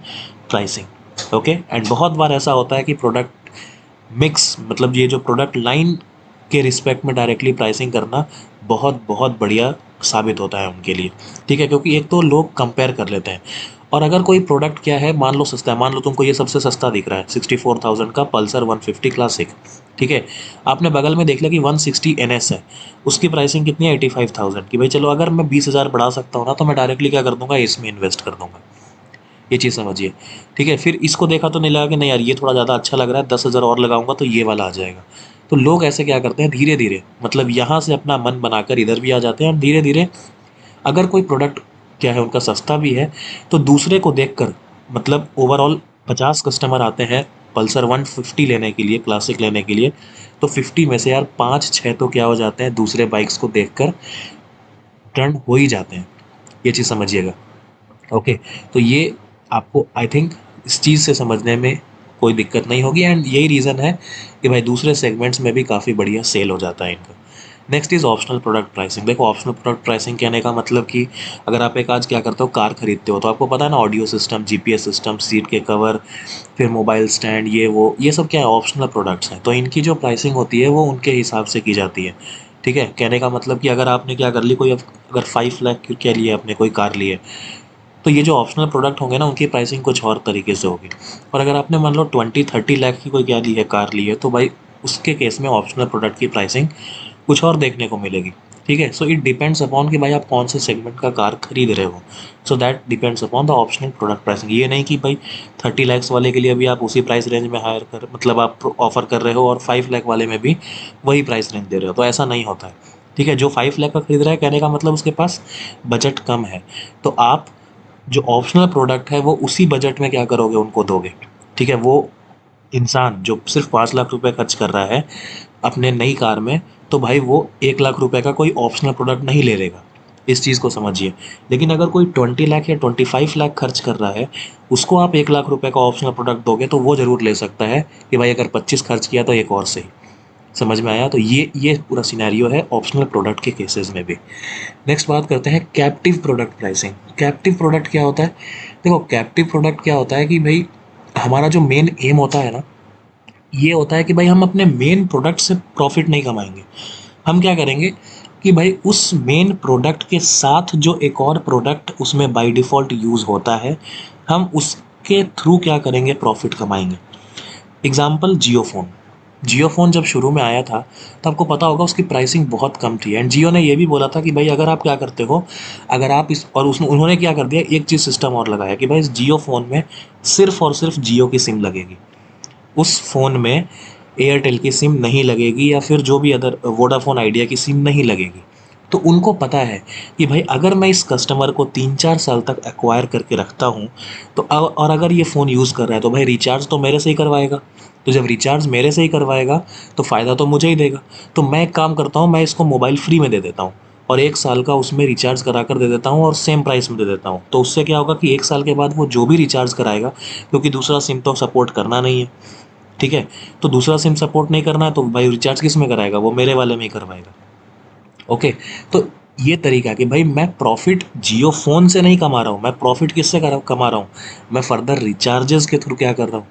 [SPEAKER 1] pricing. Okay, and बहुत बार ऐसा होता है कि प्रोडक्ट मिक्स, मतलब ये जो प्रोडक्ट लाइन के रिस्पेक्ट में डायरेक्टली प्राइसिंग करना बहुत बहुत बढ़िया साबित होता है उनके लिए। ठीक है, क्योंकि एक तो लोग कंपेयर कर लेते हैं। और अगर कोई प्रोडक्ट क्या है, मान लो सस्ता है, मान लो तुमको ये सबसे सस्ता दिख रहा है 64,000 का पल्सर 150 क्लासिक। ठीक है, आपने बगल में देख लिया कि 160 NS है, उसकी प्राइसिंग कितनी है 85,000 की। भाई चलो अगर मैं 20,000 बढ़ा सकता हूँ ना तो मैं डायरेक्टली क्या कर दूंगा, इसमें इन्वेस्ट कर दूंगा। ये चीज़ समझिए। ठीक है, फिर इसको देखा तो नहीं लगा कि नहीं यार ये थोड़ा ज़्यादा अच्छा लग रहा है, 10,000 और लगाऊंगा तो ये वाला आ जाएगा। तो लोग ऐसे क्या करते हैं, धीरे धीरे मतलब यहाँ से अपना मन बनाकर इधर भी आ जाते हैं और धीरे धीरे अगर कोई प्रोडक्ट क्या है उनका सस्ता भी है तो दूसरे को देखकर, मतलब ओवरऑल 50 कस्टमर आते हैं पल्सर 150 लेने के लिए, क्लासिक लेने के लिए, तो 50 में से यार 5-6 तो क्या हो जाते हैं, दूसरे बाइक्स को देखकर टर्न हो ही जाते हैं। ये चीज़ समझिएगा। ओके, तो ये आपको आई थिंक इस चीज़ से समझने में कोई दिक्कत नहीं होगी एंड यही रीज़न है कि भाई दूसरे सेगमेंट्स में भी काफ़ी बढ़िया सेल हो जाता है इनका। Next is optional product pricing. देखो ऑप्शनल प्रोडक्ट प्राइसिंग कहने का मतलब कि अगर आप एक आज क्या करते हो, कार खरीदते हो तो आपको पता है ना, audio system, GPS system, seat के कवर, फिर मोबाइल स्टैंड, ये सब क्या है, ऑप्शनल प्रोडक्ट्स हैं। तो इनकी जो प्राइसिंग होती है वो उनके हिसाब से की जाती है। ठीक है, कहने का मतलब कि अगर आपने क्या कर ली, कोई अगर 5 लाख के लिए आपने कोई कार ली है तो ये जो ऑप्शनल प्रोडक्ट होंगे ना उनकी प्राइसिंग कुछ और तरीके से होगी। और अगर आपने मान लो 20-30 लाख की कोई क्या ली है, कार ली है, तो भाई उसके केस में ऑप्शनल प्रोडक्ट की प्राइसिंग कुछ और देखने को मिलेगी। ठीक है, सो इट डिपेंड्स अपॉन कि भाई आप कौन से सेगमेंट का कार खरीद रहे हो। So that depends upon the optional product pricing. ये नहीं कि भाई 30 लाख वाले के लिए भी आप उसी प्राइस रेंज में हायर कर, मतलब आप ऑफर कर रहे हो और 5 लाख वाले में भी वही प्राइस रेंज दे रहे हो, तो ऐसा नहीं होता है। ठीक है, जो 5 लाख का खरीद रहा है कहने का मतलब उसके पास बजट कम है, तो आप जो ऑप्शनल प्रोडक्ट है वो उसी बजट में क्या करोगे, उनको दोगे। ठीक है, वो इंसान जो सिर्फ 5 लाख रुपए खर्च कर रहा है अपने नई कार में, तो भाई वो 1 लाख रुपए का कोई ऑप्शनल प्रोडक्ट नहीं ले लेगा। इस चीज़ को समझिए। लेकिन अगर कोई 20 लाख या 25 लाख खर्च कर रहा है, उसको आप 1 लाख रुपए का ऑप्शनल प्रोडक्ट दोगे तो वो ज़रूर ले सकता है कि भाई अगर 25 खर्च किया तो एक और सही। समझ में आया? तो ये पूरा सिनेरियो है ऑप्शनल प्रोडक्ट के केसेस में भी। नेक्स्ट बात करते हैं captive product pricing. Captive product क्या होता है? देखो कैप्टिव प्रोडक्ट क्या होता है कि भाई हमारा जो मेन एम होता है ना, ये होता है कि भाई हम अपने मेन प्रोडक्ट से प्रॉफिट नहीं कमाएंगे। हम क्या करेंगे कि भाई उस मेन प्रोडक्ट के साथ जो एक और प्रोडक्ट उसमें बाय डिफ़ॉल्ट यूज़ होता है, हम उसके थ्रू क्या करेंगे, प्रॉफिट कमाएंगे। एग्जाम्पल जियो फ़ोन। जियो फ़ोन जब शुरू में आया था तो आपको पता होगा उसकी प्राइसिंग बहुत कम थी एंड जियो ने ये भी बोला था कि भाई अगर आप क्या करते हो, अगर आप इस और उसने उन्होंने क्या कर दिया, एक चीज़ सिस्टम और लगाया कि भाई इस जियो फ़ोन में सिर्फ और सिर्फ जियो की सिम लगेगी। उस फ़ोन में एयरटेल की सिम नहीं लगेगी या फिर जो भी अदर वोडाफोन आइडिया की सिम नहीं लगेगी। तो उनको पता है कि भाई अगर मैं इस कस्टमर को 3-4 साल तक एक्वायर करके रखता हूँ तो और अगर ये फ़ोन यूज़ कर रहा है तो भाई रिचार्ज तो मेरे से ही करवाएगा। तो जब रिचार्ज मेरे से ही करवाएगा तो फ़ायदा तो मुझे ही देगा। तो मैं एक काम करता हूँ, मैं इसको मोबाइल फ्री में दे देता हूँ और 1 साल का उसमें रिचार्ज करा कर दे देता हूँ और सेम प्राइस में दे देता हूँ। तो उससे क्या होगा कि 1 साल के बाद वो जो भी रिचार्ज कराएगा, क्योंकि दूसरा सिम तो सपोर्ट करना नहीं है। ठीक है, तो दूसरा सिम सपोर्ट नहीं करना है तो भाई रिचार्ज किस में कराएगा, वो मेरे वाले में ही करवाएगा। ओके, तो ये तरीका कि भाई मैं प्रॉफिट जियो फ़ोन से नहीं कमा रहा हूँ, मैं प्रॉफिट किससे कमा रहा हूँ, मैं फर्दर रिचार्जेस के थ्रू क्या कर रहा हूँ,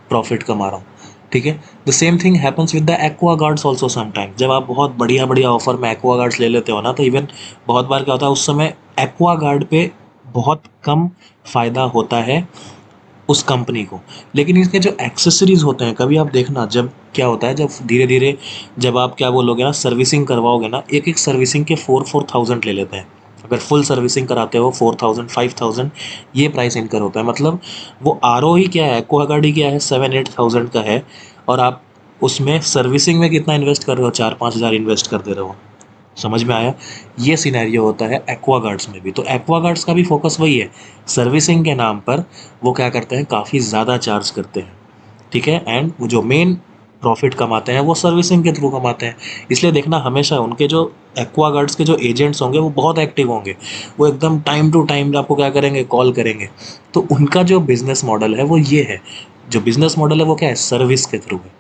[SPEAKER 1] प्रॉफिट कमा रहा हूँ। ठीक है। The same thing happens with the aqua guards also sometime. जब आप बहुत बढ़िया बढ़िया ऑफर में एक्वा गार्ड्स ले लेते हो ना, तो इवन बहुत बार क्या होता है उस समय एक्वा गार्ड पे बहुत कम फ़ायदा होता है उस कंपनी को। लेकिन इसके जो एक्सेसरीज होते हैं, कभी आप देखना जब क्या होता है, जब धीरे धीरे जब आप क्या बोलोगे ना सर्विसिंग करवाओगे ना, एक एक सर्विसिंग के 4,000 ले लेते हैं। अगर फुल सर्विसिंग कराते हो 4,000 5,000 ये प्राइस इनकर होता है। मतलब वो आर ओ ही क्या है, एक्वागार्ड ही क्या है, 7-8 thousand का है, और आप उसमें सर्विसिंग में कितना इन्वेस्ट कर रहे हो, 4-5 हज़ार इन्वेस्ट कर दे रहे हो। समझ में आया? ये सिनेरियो होता है एक्वागार्ड्स में भी। तो एक्वागार्ड्स का भी फोकस वही है, सर्विसिंग के नाम पर वो क्या करते हैं, काफ़ी ज़्यादा चार्ज करते हैं। ठीक है, एंड वो जो मेन प्रॉफिट कमाते हैं वो सर्विसिंग के थ्रू कमाते हैं। इसलिए देखना हमेशा उनके जो एक्वागार्ड्स के जो एजेंट्स होंगे वो बहुत एक्टिव होंगे। वो एकदम टाइम टू टाइम आपको क्या करेंगे, कॉल करेंगे। तो उनका जो बिजनेस मॉडल है वो ये है, जो बिजनेस मॉडल है वो क्या है, सर्विस के थ्रू है।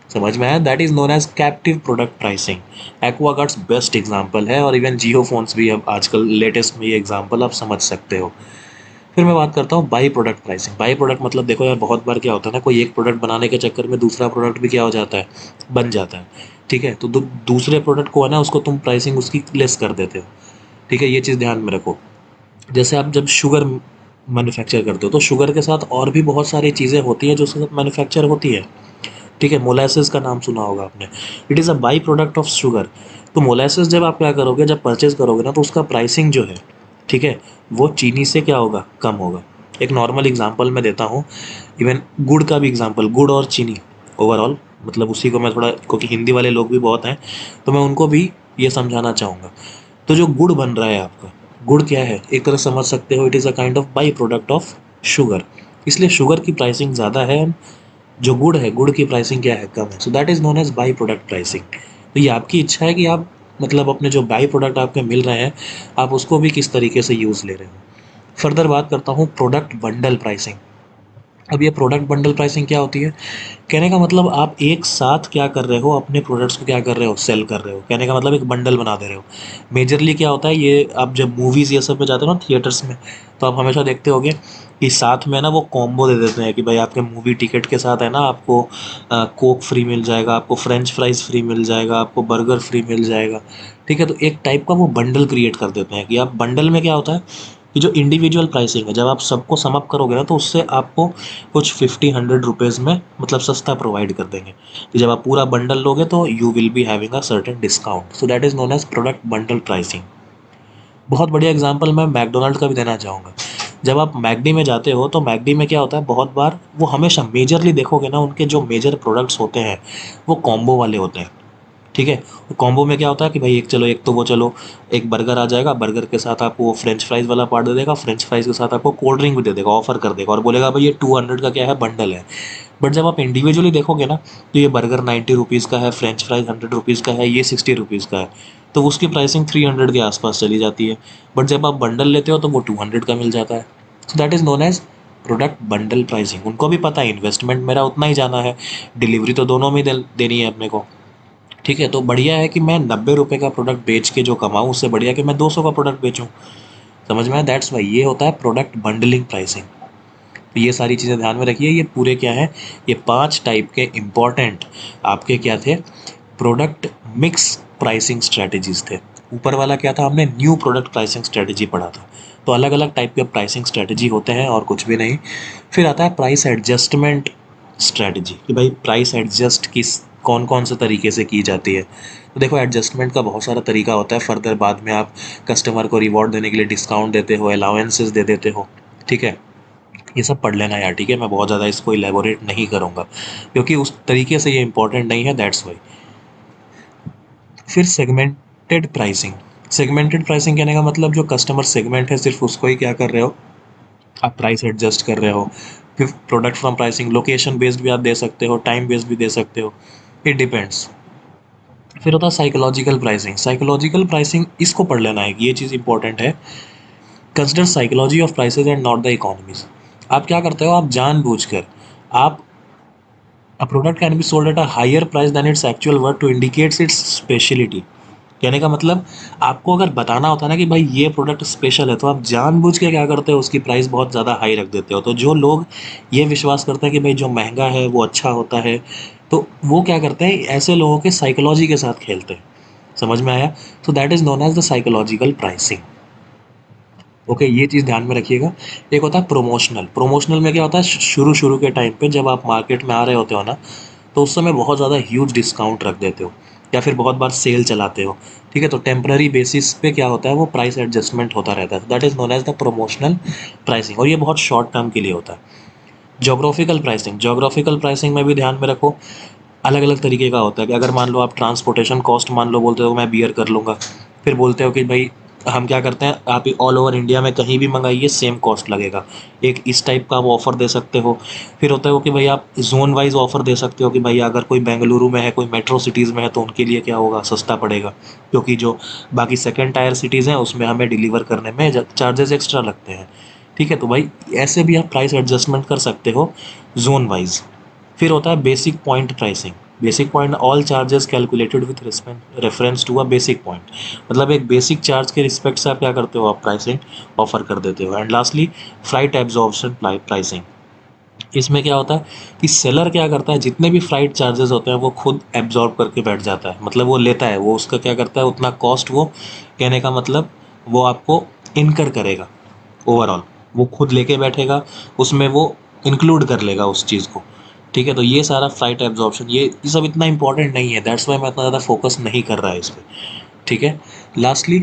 [SPEAKER 1] समझ में आया? That is known as captive product pricing. Aquaguard's best example है, और इवन जियो फोन्स भी अब आजकल लेटेस्ट में ये एग्जांपल आप समझ सकते हो। फिर मैं बात करता हूँ by product pricing. By product मतलब देखो यार, बहुत बार क्या होता है ना, कोई एक प्रोडक्ट बनाने के चक्कर में दूसरा प्रोडक्ट भी क्या हो जाता है, बन जाता है। ठीक है, तो दूसरे प्रोडक्ट को है ना, उसको तुम प्राइसिंग उसकी लेस कर देते हो। ठीक है, ये चीज़ ध्यान में रखो। जैसे आप जब शुगर मैन्युफैक्चर करते हो, तो शुगर के साथ और भी बहुत सारी चीज़ें होती हैं जो उसके साथ मैन्युफैक्चर होती है। ठीक है, मोलासेस का नाम सुना होगा आपने। It is a by product of sugar. तो मोलासेस जब आप क्या करोगे, जब परचेज करोगे ना, तो उसका प्राइसिंग जो है, ठीक है, वो चीनी से क्या होगा, कम होगा। एक नॉर्मल एग्जांपल मैं देता हूँ, इवन गुड़ का भी एग्जांपल, गुड़ और चीनी ओवरऑल, मतलब उसी को मैं थोड़ा, क्योंकि हिंदी वाले लोग भी बहुत हैं तो मैं उनको भी ये समझाना चाहूँगा। तो जो गुड़ बन रहा है आपका, गुड़ क्या है, एक तरह समझ सकते हो, it is a kind of by product of sugar. इसलिए शुगर की प्राइसिंग ज़्यादा है, जो गुड़ है, गुड़ की प्राइसिंग क्या है, कम है। So that is known as by product pricing. तो ये आपकी इच्छा है कि आप मतलब अपने जो बाई प्रोडक्ट आपके मिल रहे हैं, आप उसको भी किस तरीके से यूज़ ले रहे हो। फर्दर बात करता हूँ प्रोडक्ट बंडल प्राइसिंग। अब ये प्रोडक्ट बंडल प्राइसिंग क्या होती है? कहने का मतलब आप एक साथ क्या कर रहे हो, अपने प्रोडक्ट्स को क्या कर रहे हो, सेल कर रहे हो। कहने का मतलब एक बंडल बना दे रहे हो। मेजरली क्या होता है, ये आप जब मूवीज़ ये सब में जाते हो ना, थिएटर्स में, तो आप हमेशा देखते होगे कि साथ में ना वो कॉम्बो दे देते हैं कि भाई आपके मूवी टिकट के साथ है ना, आपको कोक फ्री मिल जाएगा, आपको फ्रेंच फ्राइज़ फ्री मिल जाएगा, आपको बर्गर फ्री मिल जाएगा। ठीक है, तो एक टाइप का वो बंडल क्रिएट कर देते हैं कि आप बंडल में क्या होता है कि जो इंडिविजुअल प्राइसिंग है, जब आप सबको सम अप करोगे ना, तो उससे आपको कुछ 50-100 रुपीज़ में मतलब सस्ता प्रोवाइड कर देंगे। कि जब आप पूरा बंडल लोगे तो you will be having a certain discount. So that is known as product bundle pricing. बहुत बढ़िया एग्जांपल मैं मैकडोनल्ड का भी देना चाहूँगा। जब आप मैकडी में जाते हो, तो मैकडी में क्या होता है, बहुत बार वो हमेशा मेजरली देखोगे ना, उनके जो मेजर प्रोडक्ट्स होते हैं वो कॉम्बो वाले होते हैं। ठीक है, कॉम्बो में क्या होता है कि भाई एक, चलो एक तो वो, चलो एक बर्गर आ जाएगा, बर्गर के साथ आपको वो फ्रेंच फ्राइज वाला पार्ट दे देगा, फ्रेंच फ्राइज के साथ आपको कोल्ड ड्रिंक भी दे देगा, ऑफर कर देगा, और बोलेगा भाई ये 200 का क्या है, बंडल है। बट जब आप इंडिविजुअली देखोगे ना, तो ये बर्गर 90 रुपीज़ का है, फ्रेंच फ्राइज 100 रुपीज़ का है, ये 60 रुपीज़ का है। तो उसकी प्राइसिंग 300 के आसपास चली जाती है। बट जब आप बंडल लेते हो तो वो 200 का मिल जाता है। So that is known as product bundle pricing. उनको भी पता है इन्वेस्टमेंट मेरा उतना ही जाना है, डिलीवरी तो दोनों में देनी है अपने को। ठीक है, तो बढ़िया है कि मैं 90 रुपये का प्रोडक्ट बेच के जो कमाऊँ, उससे बढ़िया कि मैं 200 का प्रोडक्ट बेचूँ। समझ में आया? दैट्स वाई ये होता है प्रोडक्ट बंडलिंग प्राइसिंग। तो ये सारी चीज़ें ध्यान में रखिए। ये पूरे क्या है, ये 5 टाइप के इम्पोर्टेंट आपके क्या थे, प्रोडक्ट मिक्स प्राइसिंग स्ट्रेटजीज थे। ऊपर वाला क्या था, हमने न्यू प्रोडक्ट प्राइसिंग स्ट्रेटजी पढ़ा था। तो अलग अलग टाइप के प्राइसिंग स्ट्रेटजी होते हैं और कुछ भी नहीं। फिर आता है प्राइस एडजस्टमेंट स्ट्रेटजी, कि भाई प्राइस एडजस्ट किस कौन कौन से तरीके से की जाती है। तो देखो, एडजस्टमेंट का बहुत सारा तरीका होता है। फर्दर बाद में आप कस्टमर को रिवॉर्ड देने के लिए डिस्काउंट देते हो, अलाउंसेस दे देते हो। ठीक है, ये सब पढ़ लेना यार। ठीक है, मैं बहुत ज़्यादा इसको इलेबोरेट नहीं करूँगा क्योंकि उस तरीके से ये इंपॉर्टेंट नहीं है, दैट्स वाई। फिर सेगमेंटेड प्राइसिंग। सेगमेंटेड प्राइसिंग कहने का मतलब जो कस्टमर सेगमेंट है, सिर्फ उसको ही क्या कर रहे हो, आप प्राइस एडजस्ट कर रहे हो। फिर product from pricing, location based भी आप दे सकते हो, टाइम बेस्ड भी दे सकते हो, इट डिपेंड्स। फिर होता है साइकोलॉजिकल प्राइसिंग। साइकोलॉजिकल प्राइसिंग इसको पढ़ लेना है, ये चीज़ इंपॉर्टेंट है। Consider psychology of prices and not the economies. आप क्या करते हो, आप जानबूझकर आप a product can be sold at a higher price than its actual worth to indicates its speciality। कहने का मतलब आपको अगर बताना होता है ना कि भाई ये प्रोडक्ट स्पेशल है, तो आप जानबूझ के क्या करते हो, उसकी प्राइस बहुत ज़्यादा हाई रख देते हो। तो जो लोग ये विश्वास करते हैं कि भाई जो महंगा है वो अच्छा होता है, तो वो क्या करते हैं, ऐसे लोगों के साइकोलॉजी के साथ खेलते हैं। समझ में आया? तो that is known as the psychological pricing. Okay, ये चीज़ ध्यान में रखिएगा। एक होता है प्रोमोशनल। प्रोमोशनल में क्या होता है, शुरू शुरू के टाइम पे जब आप मार्केट में आ रहे होते हो ना, तो उस समय बहुत ज़्यादा ह्यूज डिस्काउंट रख देते हो, या फिर बहुत बार सेल चलाते हो। ठीक है, तो टेम्पररी बेसिस पे क्या होता है, वो प्राइस एडजस्टमेंट होता रहता है। That is known as the promotional pricing, और ये बहुत शॉर्ट टर्म के लिए होता है। जोग्राफिकल प्राइसिंग, जोग्राफिकल प्राइसिंग में भी ध्यान में रखो, अलग अलग तरीके का होता है कि अगर मान लो आप ट्रांसपोर्टेशन कॉस्ट मान लो, बोलते हो मैं बियर कर लूँगा, फिर बोलते हो कि भाई हम क्या करते हैं, आप ऑल ओवर इंडिया में कहीं भी मंगाइए सेम कॉस्ट लगेगा, एक इस टाइप का आप ऑफ़र दे सकते हो। फिर होता है वो कि भाई आप जोन वाइज ऑफ़र दे सकते हो कि भाई अगर कोई बेंगलुरु में है, कोई मेट्रो सिटीज़ में है, तो उनके लिए क्या होगा, सस्ता पड़ेगा, क्योंकि जो बाकी सेकंड टायर सिटीज़ हैं उसमें हमें डिलीवर करने में चार्जेस एक्स्ट्रा लगते हैं। ठीक है, तो भाई ऐसे भी आप प्राइस एडजस्टमेंट कर सकते हो जोन वाइज। फिर होता है basic point pricing. Basic point, all charges calculated with reference to a basic point. मतलब एक बेसिक चार्ज के रिस्पेक्ट से आप क्या करते हो, आप प्राइसिंग ऑफर कर देते हो। And lastly flight absorption pricing. इसमें क्या होता है कि सेलर क्या करता है, जितने भी फ्लाइट चार्जेस होते हैं वो खुद एब्जॉर्ब करके बैठ जाता है, मतलब वो लेता है, वो उसका क्या करता है, उतना कॉस्ट वो, कहने का मतलब वो आपको इनकर करेगा ओवरऑल, वो खुद लेके बैठेगा, उसमें वो इंक्लूड कर लेगा उस चीज़ को। ठीक है, तो ये सारा फ्लाइट एब्जॉर्प्शन, ये सब इतना इंपॉर्टेंट नहीं है, दैट्स वाई मैं इतना ज़्यादा फोकस नहीं कर रहा है इस पर। ठीक है, lastly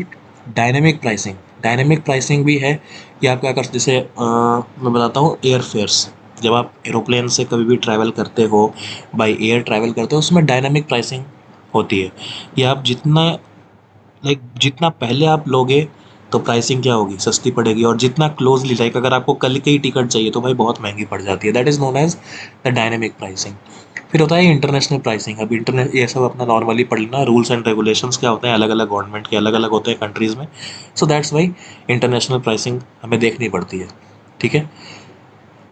[SPEAKER 1] dynamic pricing. Dynamic pricing भी है कि आप क्या कर, जैसे मैं बताता हूँ, एयर फेयर्स। जब आप एरोप्लेन से कभी भी ट्रैवल करते हो, बाई एयर ट्रैवल करते हो, उसमें डायनेमिक प्राइसिंग होती है कि आप जितना, लाइक जितना पहले आप लोगे तो प्राइसिंग क्या होगी, सस्ती पड़ेगी, और जितना क्लोजली, लाइक अगर आपको कल की ही टिकट चाहिए तो भाई बहुत महंगी पड़ जाती है। That is known as the dynamic pricing. फिर होता है इंटरनेशनल प्राइसिंग। अब इंटरनेट, ये सब अपना नॉर्मली पढ़ लेना, रूल्स एंड रेगुलेशंस क्या होते हैं, अलग अलग गवर्नमेंट के अलग अलग होते हैं कंट्रीज़ में। So that's why international pricing हमें देखनी पड़ती है। ठीक है,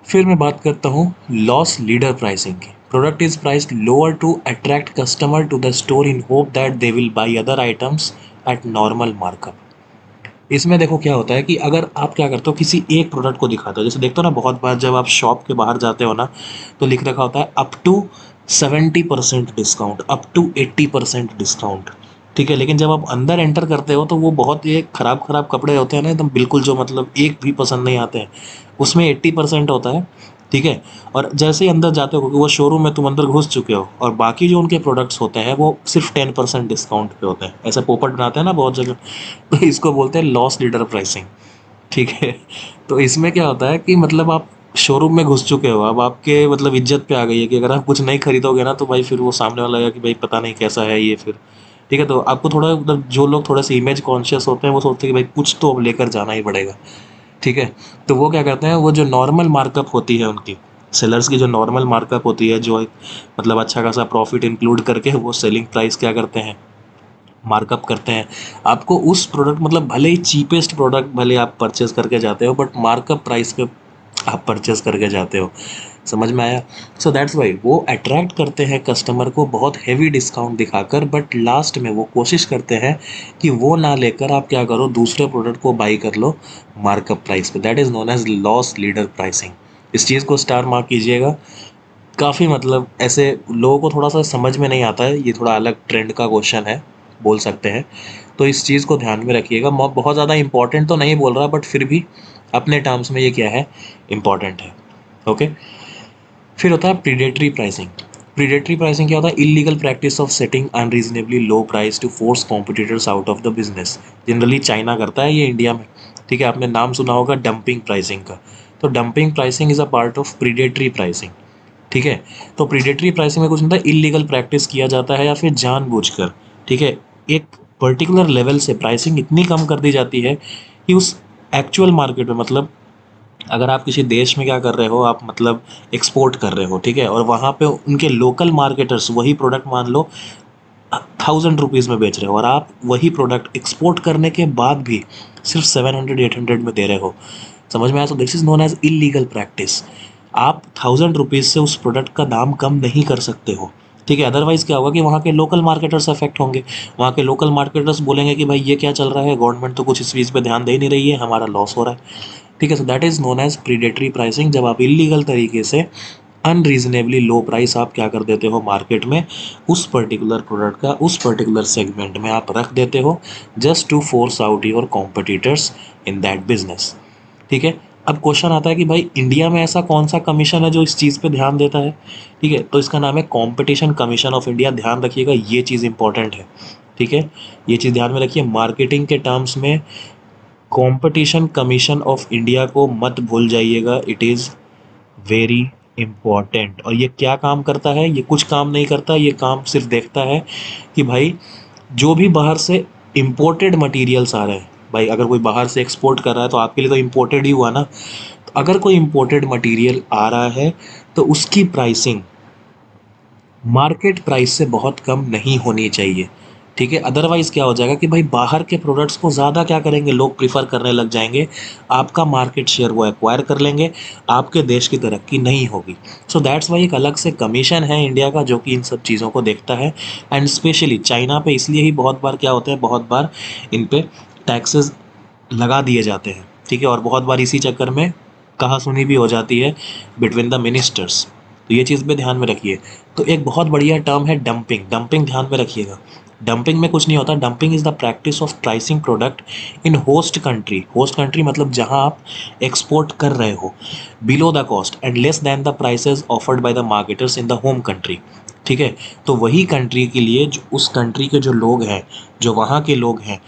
[SPEAKER 1] फिर मैं बात करता हूँ लॉस लीडर प्राइसिंग की। Product is priced lower to attract customer to the store in hope that they will buy other items at normal markup. इसमें देखो क्या होता है कि अगर आप क्या करते हो, किसी एक प्रोडक्ट को दिखाते हो, जैसे देखते हो ना बहुत बार जब आप शॉप के बाहर जाते हो ना, तो लिख रखा होता है up to 70% discount, up to 80% discount. ठीक है, लेकिन जब आप अंदर एंटर करते हो तो वो बहुत ये खराब खराब कपड़े होते हैं ना एकदम, बिल्कुल जो मतलब एक भी पसंद नहीं आते हैं, उसमें 80% होता है। ठीक है, और जैसे ही अंदर जाते हो, क्योंकि वो शोरूम में तुम अंदर घुस चुके हो, और बाकी जो उनके प्रोडक्ट्स होते हैं वो सिर्फ 10% डिस्काउंट पे होते हैं, ऐसा पोपट बनाते हैं ना बहुत जगह, तो इसको बोलते हैं लॉस लीडर प्राइसिंग। ठीक है, तो इसमें क्या होता है कि मतलब आप शोरूम में घुस चुके हो, अब आपके मतलब इज्जत पे आ गई है कि अगर आप कुछ नहीं खरीदोगे ना, तो भाई फिर वो सामने वाला लगेगा कि भाई पता नहीं कैसा है ये फिर। ठीक है, तो आपको थोड़ा मतलब, जो लोग थोड़े से इमेज कॉन्शियस होते हैं वो सोचते हैं कि भाई कुछ तो अब लेकर जाना ही पड़ेगा। ठीक है, तो वो क्या करते हैं, वो जो नॉर्मल मार्कअप होती है उनकी, सेलर्स की जो नॉर्मल मार्कअप होती है, जो एक मतलब अच्छा खासा प्रॉफिट इंक्लूड करके वो सेलिंग प्राइस क्या करते हैं, मार्कअप करते हैं। आपको उस प्रोडक्ट, मतलब भले ही चीपेस्ट प्रोडक्ट भले आप परचेज करके जाते हो, बट मार्कअप प्राइस पे आप परचेज करके जाते हो। समझ में आया? सो दैट्स वाई वो अट्रैक्ट करते हैं कस्टमर को बहुत हेवी डिस्काउंट दिखाकर, बट लास्ट में वो कोशिश करते हैं कि वो ना लेकर आप क्या करो, दूसरे प्रोडक्ट को बाई कर लो मार्कअप प्राइस पे। That is known as loss leader pricing. इस चीज़ को स्टार मार्क कीजिएगा। काफ़ी मतलब ऐसे लोगों को थोड़ा सा समझ में नहीं आता है, ये थोड़ा अलग ट्रेंड का क्वेश्चन है, बोल सकते हैं। तो इस चीज़ को ध्यान में रखिएगा। बहुत ज़्यादा इंपॉर्टेंट तो नहीं बोल रहा, बट फिर भी अपने टर्म्स में ये क्या है, इम्पॉर्टेंट है। ओके, फिर होता है प्रीडेटरी प्राइसिंग। प्रीडेटरी प्राइसिंग क्या होता है, illegal practice of setting unreasonably low price to force competitors out of the business. Generally China करता है ये इंडिया में। ठीक है, आपने नाम सुना होगा डंपिंग प्राइसिंग का। तो dumping pricing is a part of predatory pricing. ठीक है, तो प्रीडेटरी प्राइसिंग में कुछ नहीं होता, इलीगल प्रैक्टिस किया जाता है या फिर जानबूझकर। ठीक है, एक पर्टिकुलर लेवल से प्राइसिंग इतनी कम कर दी जाती है कि उस एक्चुअल मार्केट में, मतलब अगर आप किसी देश में क्या कर रहे हो, आप मतलब एक्सपोर्ट कर रहे हो, ठीक है, और वहाँ पे उनके लोकल मार्केटर्स वही प्रोडक्ट मान लो 1000 रुपीज़ में बेच रहे हो, और आप वही प्रोडक्ट एक्सपोर्ट करने के बाद भी सिर्फ 700 800 में दे रहे हो। समझ में आया? तो this is known as illegal practice. आप 1000 रुपीज़ से उस प्रोडक्ट का दाम कम नहीं कर सकते हो। ठीक है। अदरवाइज क्या होगा कि वहाँ के लोकल मार्केटर्स अफेक्ट होंगे, वहाँ के लोकल मार्केटर्स बोलेंगे कि भाई ये क्या चल रहा है, गवर्नमेंट तो कुछ इस चीज़ पे ध्यान दे ही नहीं रही है, हमारा लॉस हो रहा है। ठीक है। So that is known as predatory pricing, जब आप इलीगल तरीके से अनरीजनेबली लो प्राइस आप क्या कर देते हो मार्केट में, उस पर्टिकुलर प्रोडक्ट का उस पर्टिकुलर सेगमेंट में आप रख देते हो, just to force out your competitors in that business. ठीक है। अब क्वेश्चन आता है कि भाई इंडिया में ऐसा कौन सा कमीशन है जो इस चीज़ पे ध्यान देता है। ठीक है। तो इसका नाम है कॉम्पिटिशन कमीशन ऑफ इंडिया। ध्यान रखिएगा, ये चीज़ इंपॉर्टेंट है। ठीक है। ये चीज़ ध्यान में रखिए, मार्केटिंग के टर्म्स में कंपटीशन कमीशन ऑफ इंडिया को मत भूल जाइएगा, इट इज़ वेरी इम्पॉर्टेंट। और ये क्या काम करता है, ये कुछ काम नहीं करता, ये काम सिर्फ देखता है कि भाई जो भी बाहर से इम्पोर्टेड मटेरियल्स आ रहे हैं, भाई अगर कोई बाहर से एक्सपोर्ट कर रहा है तो आपके लिए तो इम्पोर्टेड ही हुआ ना। तो अगर कोई इम्पोर्टेड मटेरियल आ रहा है तो उसकी प्राइसिंग मार्केट प्राइस से बहुत कम नहीं होनी चाहिए। ठीक है। अदरवाइज़ क्या हो जाएगा कि भाई बाहर के प्रोडक्ट्स को ज़्यादा क्या करेंगे, लोग प्रीफर करने लग जाएंगे, आपका मार्केट शेयर वो एक्वायर कर लेंगे, आपके देश की तरक्की नहीं होगी। सो दैट्स वाई एक अलग से कमीशन है इंडिया का जो कि इन सब चीज़ों को देखता है। एंड स्पेशली चाइना पे इसलिए ही बहुत बार क्या होता है, बहुत बार इन पे टैक्सेस लगा दिए जाते हैं। ठीक है। और बहुत बार इसी चक्कर में कहासुनी भी हो जाती है बिटवीन द मिनिस्टर्स। तो ये चीज़ पे ध्यान में रखिए। तो एक बहुत बढ़िया टर्म है डंपिंग। डंपिंग ध्यान में रखिएगा, डंपिंग में कुछ नहीं होता। Dumping is the practice of pricing product in host country. Host country मतलब जहां आप एक्सपोर्ट कर रहे हो, below the cost and less than the prices offered by the marketers in the home country. ठीक है। तो वही कंट्री के लिए जो उस कंट्री के जो लोग हैं, जो वहाँ के लोग हैं,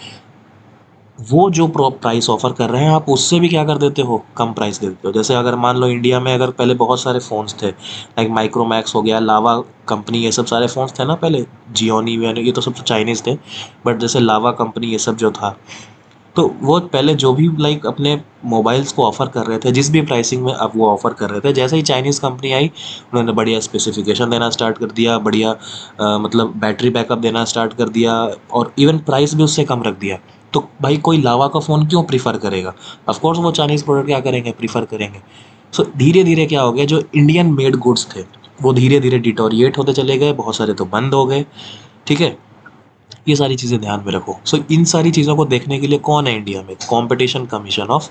[SPEAKER 1] वो जो प्राइस ऑफर कर रहे हैं आप उससे भी क्या कर देते हो, कम प्राइस दे देते हो। जैसे अगर मान लो इंडिया में अगर पहले बहुत सारे फ़ोन्स थे, लाइक माइक्रोमैक्स हो गया, लावा कंपनी, ये सब सारे फ़ोन्स थे ना पहले, जियोनी वियोनी, ये तो सब तो चाइनीज़ थे। बट जैसे लावा कंपनी ये सब जो था, तो वो पहले जो भी लाइक अपने मोबाइल्स को ऑफ़र कर रहे थे, जिस भी प्राइसिंग में अब वो ऑफ़र कर रहे थे, जैसे ही चाइनीज़ कंपनी आई उन्होंने बढ़िया स्पेसिफिकेशन देना स्टार्ट कर दिया, बढ़िया मतलब बैटरी बैकअप देना स्टार्ट कर दिया, और इवन प्राइस भी उससे कम रख दिया। तो भाई कोई लावा का फ़ोन क्यों प्रीफर करेगा, ऑफकोर्स वो चाइनीज़ प्रोडक्ट क्या करेंगे, प्रीफर करेंगे। सो धीरे धीरे क्या हो गया, जो इंडियन मेड गुड्स थे वो धीरे धीरे डिटोरिएट होते चले गए, बहुत सारे तो बंद हो गए। ठीक है। ये सारी चीज़ें ध्यान में रखो। सो इन सारी चीज़ों को देखने के लिए कौन है इंडिया में, competition commission of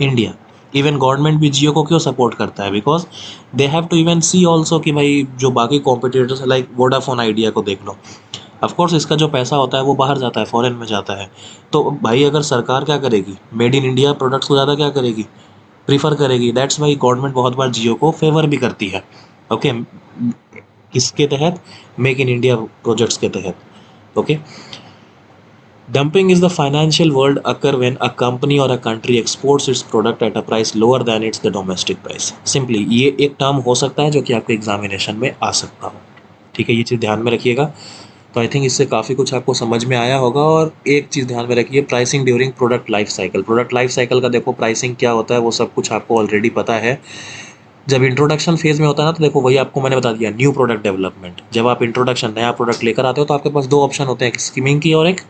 [SPEAKER 1] India. Even government भी जियो को क्यों सपोर्ट करता है, because they have to even see also कि भाई जो बाकी कॉम्पिटिटर्स लाइक वोडाफोन आइडिया को देख लो, ऑफकोर्स इसका जो पैसा होता है वो बाहर जाता है, फॉरेन में जाता है। तो भाई अगर सरकार क्या करेगी, मेड इन इंडिया प्रोडक्ट्स को ज़्यादा क्या करेगी, प्रीफर करेगी। दैट्स वाई गवर्नमेंट बहुत बार जियो को फेवर भी करती है। ओके। किसके तहत, मेक इन इंडिया प्रोजेक्ट्स के तहत। Okay. Dumping is the financial world occur when a company or a country exports its product at a price lower than its the domestic price. Simply ये एक term हो सकता है जो कि आपके एग्जामिनेशन में आ सकता हो। ठीक है। ये चीज़ ध्यान में रखिएगा। तो आई थिंक इससे काफ़ी कुछ आपको समझ में आया होगा। और एक चीज़ ध्यान में रखिए, pricing during product life cycle. Product life cycle का देखो प्राइसिंग क्या होता है वो सब कुछ आपको ऑलरेडी पता है। जब इंट्रोडक्शन फेज में होता है ना, तो देखो वही आपको मैंने बता दिया, न्यू प्रोडक्ट डेवलपमेंट। जब आप इंट्रोडक्शन नया प्रोडक्ट लेकर आते हो तो आपके पास दो ऑप्शन होते हैं, एक स्कीमिंग की और एक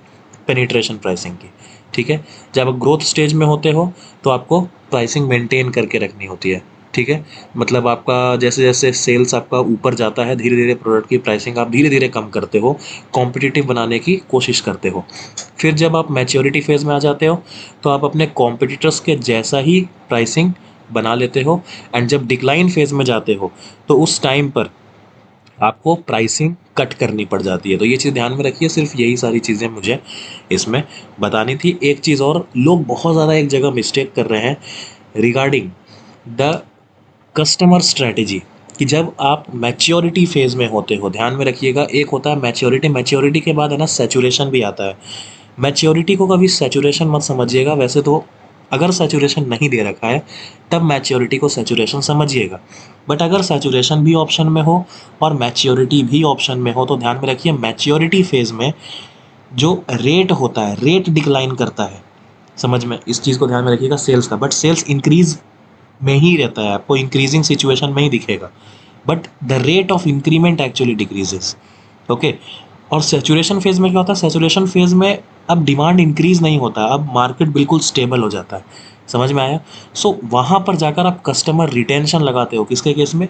[SPEAKER 1] पेनिट्रेशन प्राइसिंग की। ठीक है। जब आप ग्रोथ स्टेज में होते हो तो आपको प्राइसिंग मेंटेन करके रखनी होती है। ठीक है। मतलब आपका जैसे जैसे सेल्स आपका ऊपर जाता है, धीरे धीरे प्रोडक्ट की प्राइसिंग आप धीरे धीरे कम करते हो, कॉम्पिटिटिव बनाने की कोशिश करते हो। फिर जब आप मैच्योरिटी फेज में आ जाते हो तो आप अपने कॉम्पिटिटर्स के जैसा ही प्राइसिंग बना लेते हो। एंड जब डिक्लाइन फेज में जाते हो तो उस टाइम पर आपको प्राइसिंग कट करनी पड़ जाती है। तो ये चीज़ ध्यान में रखिए, सिर्फ यही सारी चीज़ें मुझे इसमें बतानी थी। एक चीज़ और, लोग बहुत ज़्यादा एक जगह मिस्टेक कर रहे हैं रिगार्डिंग द कस्टमर स्ट्रेटेजी, कि जब आप मैच्योरिटी फेज में होते हो, ध्यान में रखिएगा, एक होता है मैच्योरिटी, मैच्योरिटी के बाद है ना सैचुरेशन भी आता है। मैच्योरिटी को कभी सैचुरेशन मत समझिएगा, वैसे तो अगर सैचुरेशन नहीं दे रखा है तब मैच्योरिटी को सैचुरेशन समझिएगा। बट अगर सैचुरेशन भी ऑप्शन में हो और मैच्योरिटी भी ऑप्शन में हो तो ध्यान में रखिए, मैच्योरिटी फेज में जो रेट होता है, रेट डिक्लाइन करता है। समझ में, इस चीज़ को ध्यान में रखिएगा सेल्स का, बट सेल्स इंक्रीज में ही रहता है, आपको इंक्रीजिंग सिचुएशन में ही दिखेगा, but the rate of increment actually decreases. Okay. और सैचुरेशन फेज में क्या होता है, सैचुरेशन फेज में अब डिमांड इंक्रीज नहीं होता, अब मार्केट बिल्कुल स्टेबल हो जाता है। समझ में आया। सो वहाँ पर जाकर आप कस्टमर रिटेंशन लगाते हो, किसके केस में,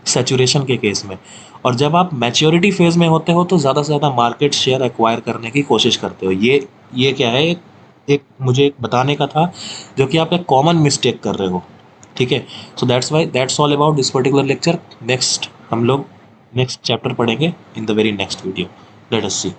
[SPEAKER 1] सैचुरेशन के केस में। और जब आप मैच्योरिटी फेज में होते हो तो ज़्यादा से ज़्यादा मार्केट शेयर एक्वायर करने की कोशिश करते हो। ये क्या है, एक मुझे एक बताने का था जो कि आप एक कॉमन मिस्टेक कर रहे हो। ठीक है, so that's all about this particular lecture. Next हम लोग नेक्स्ट चैप्टर पढ़ेंगे in the very next video. Let us C.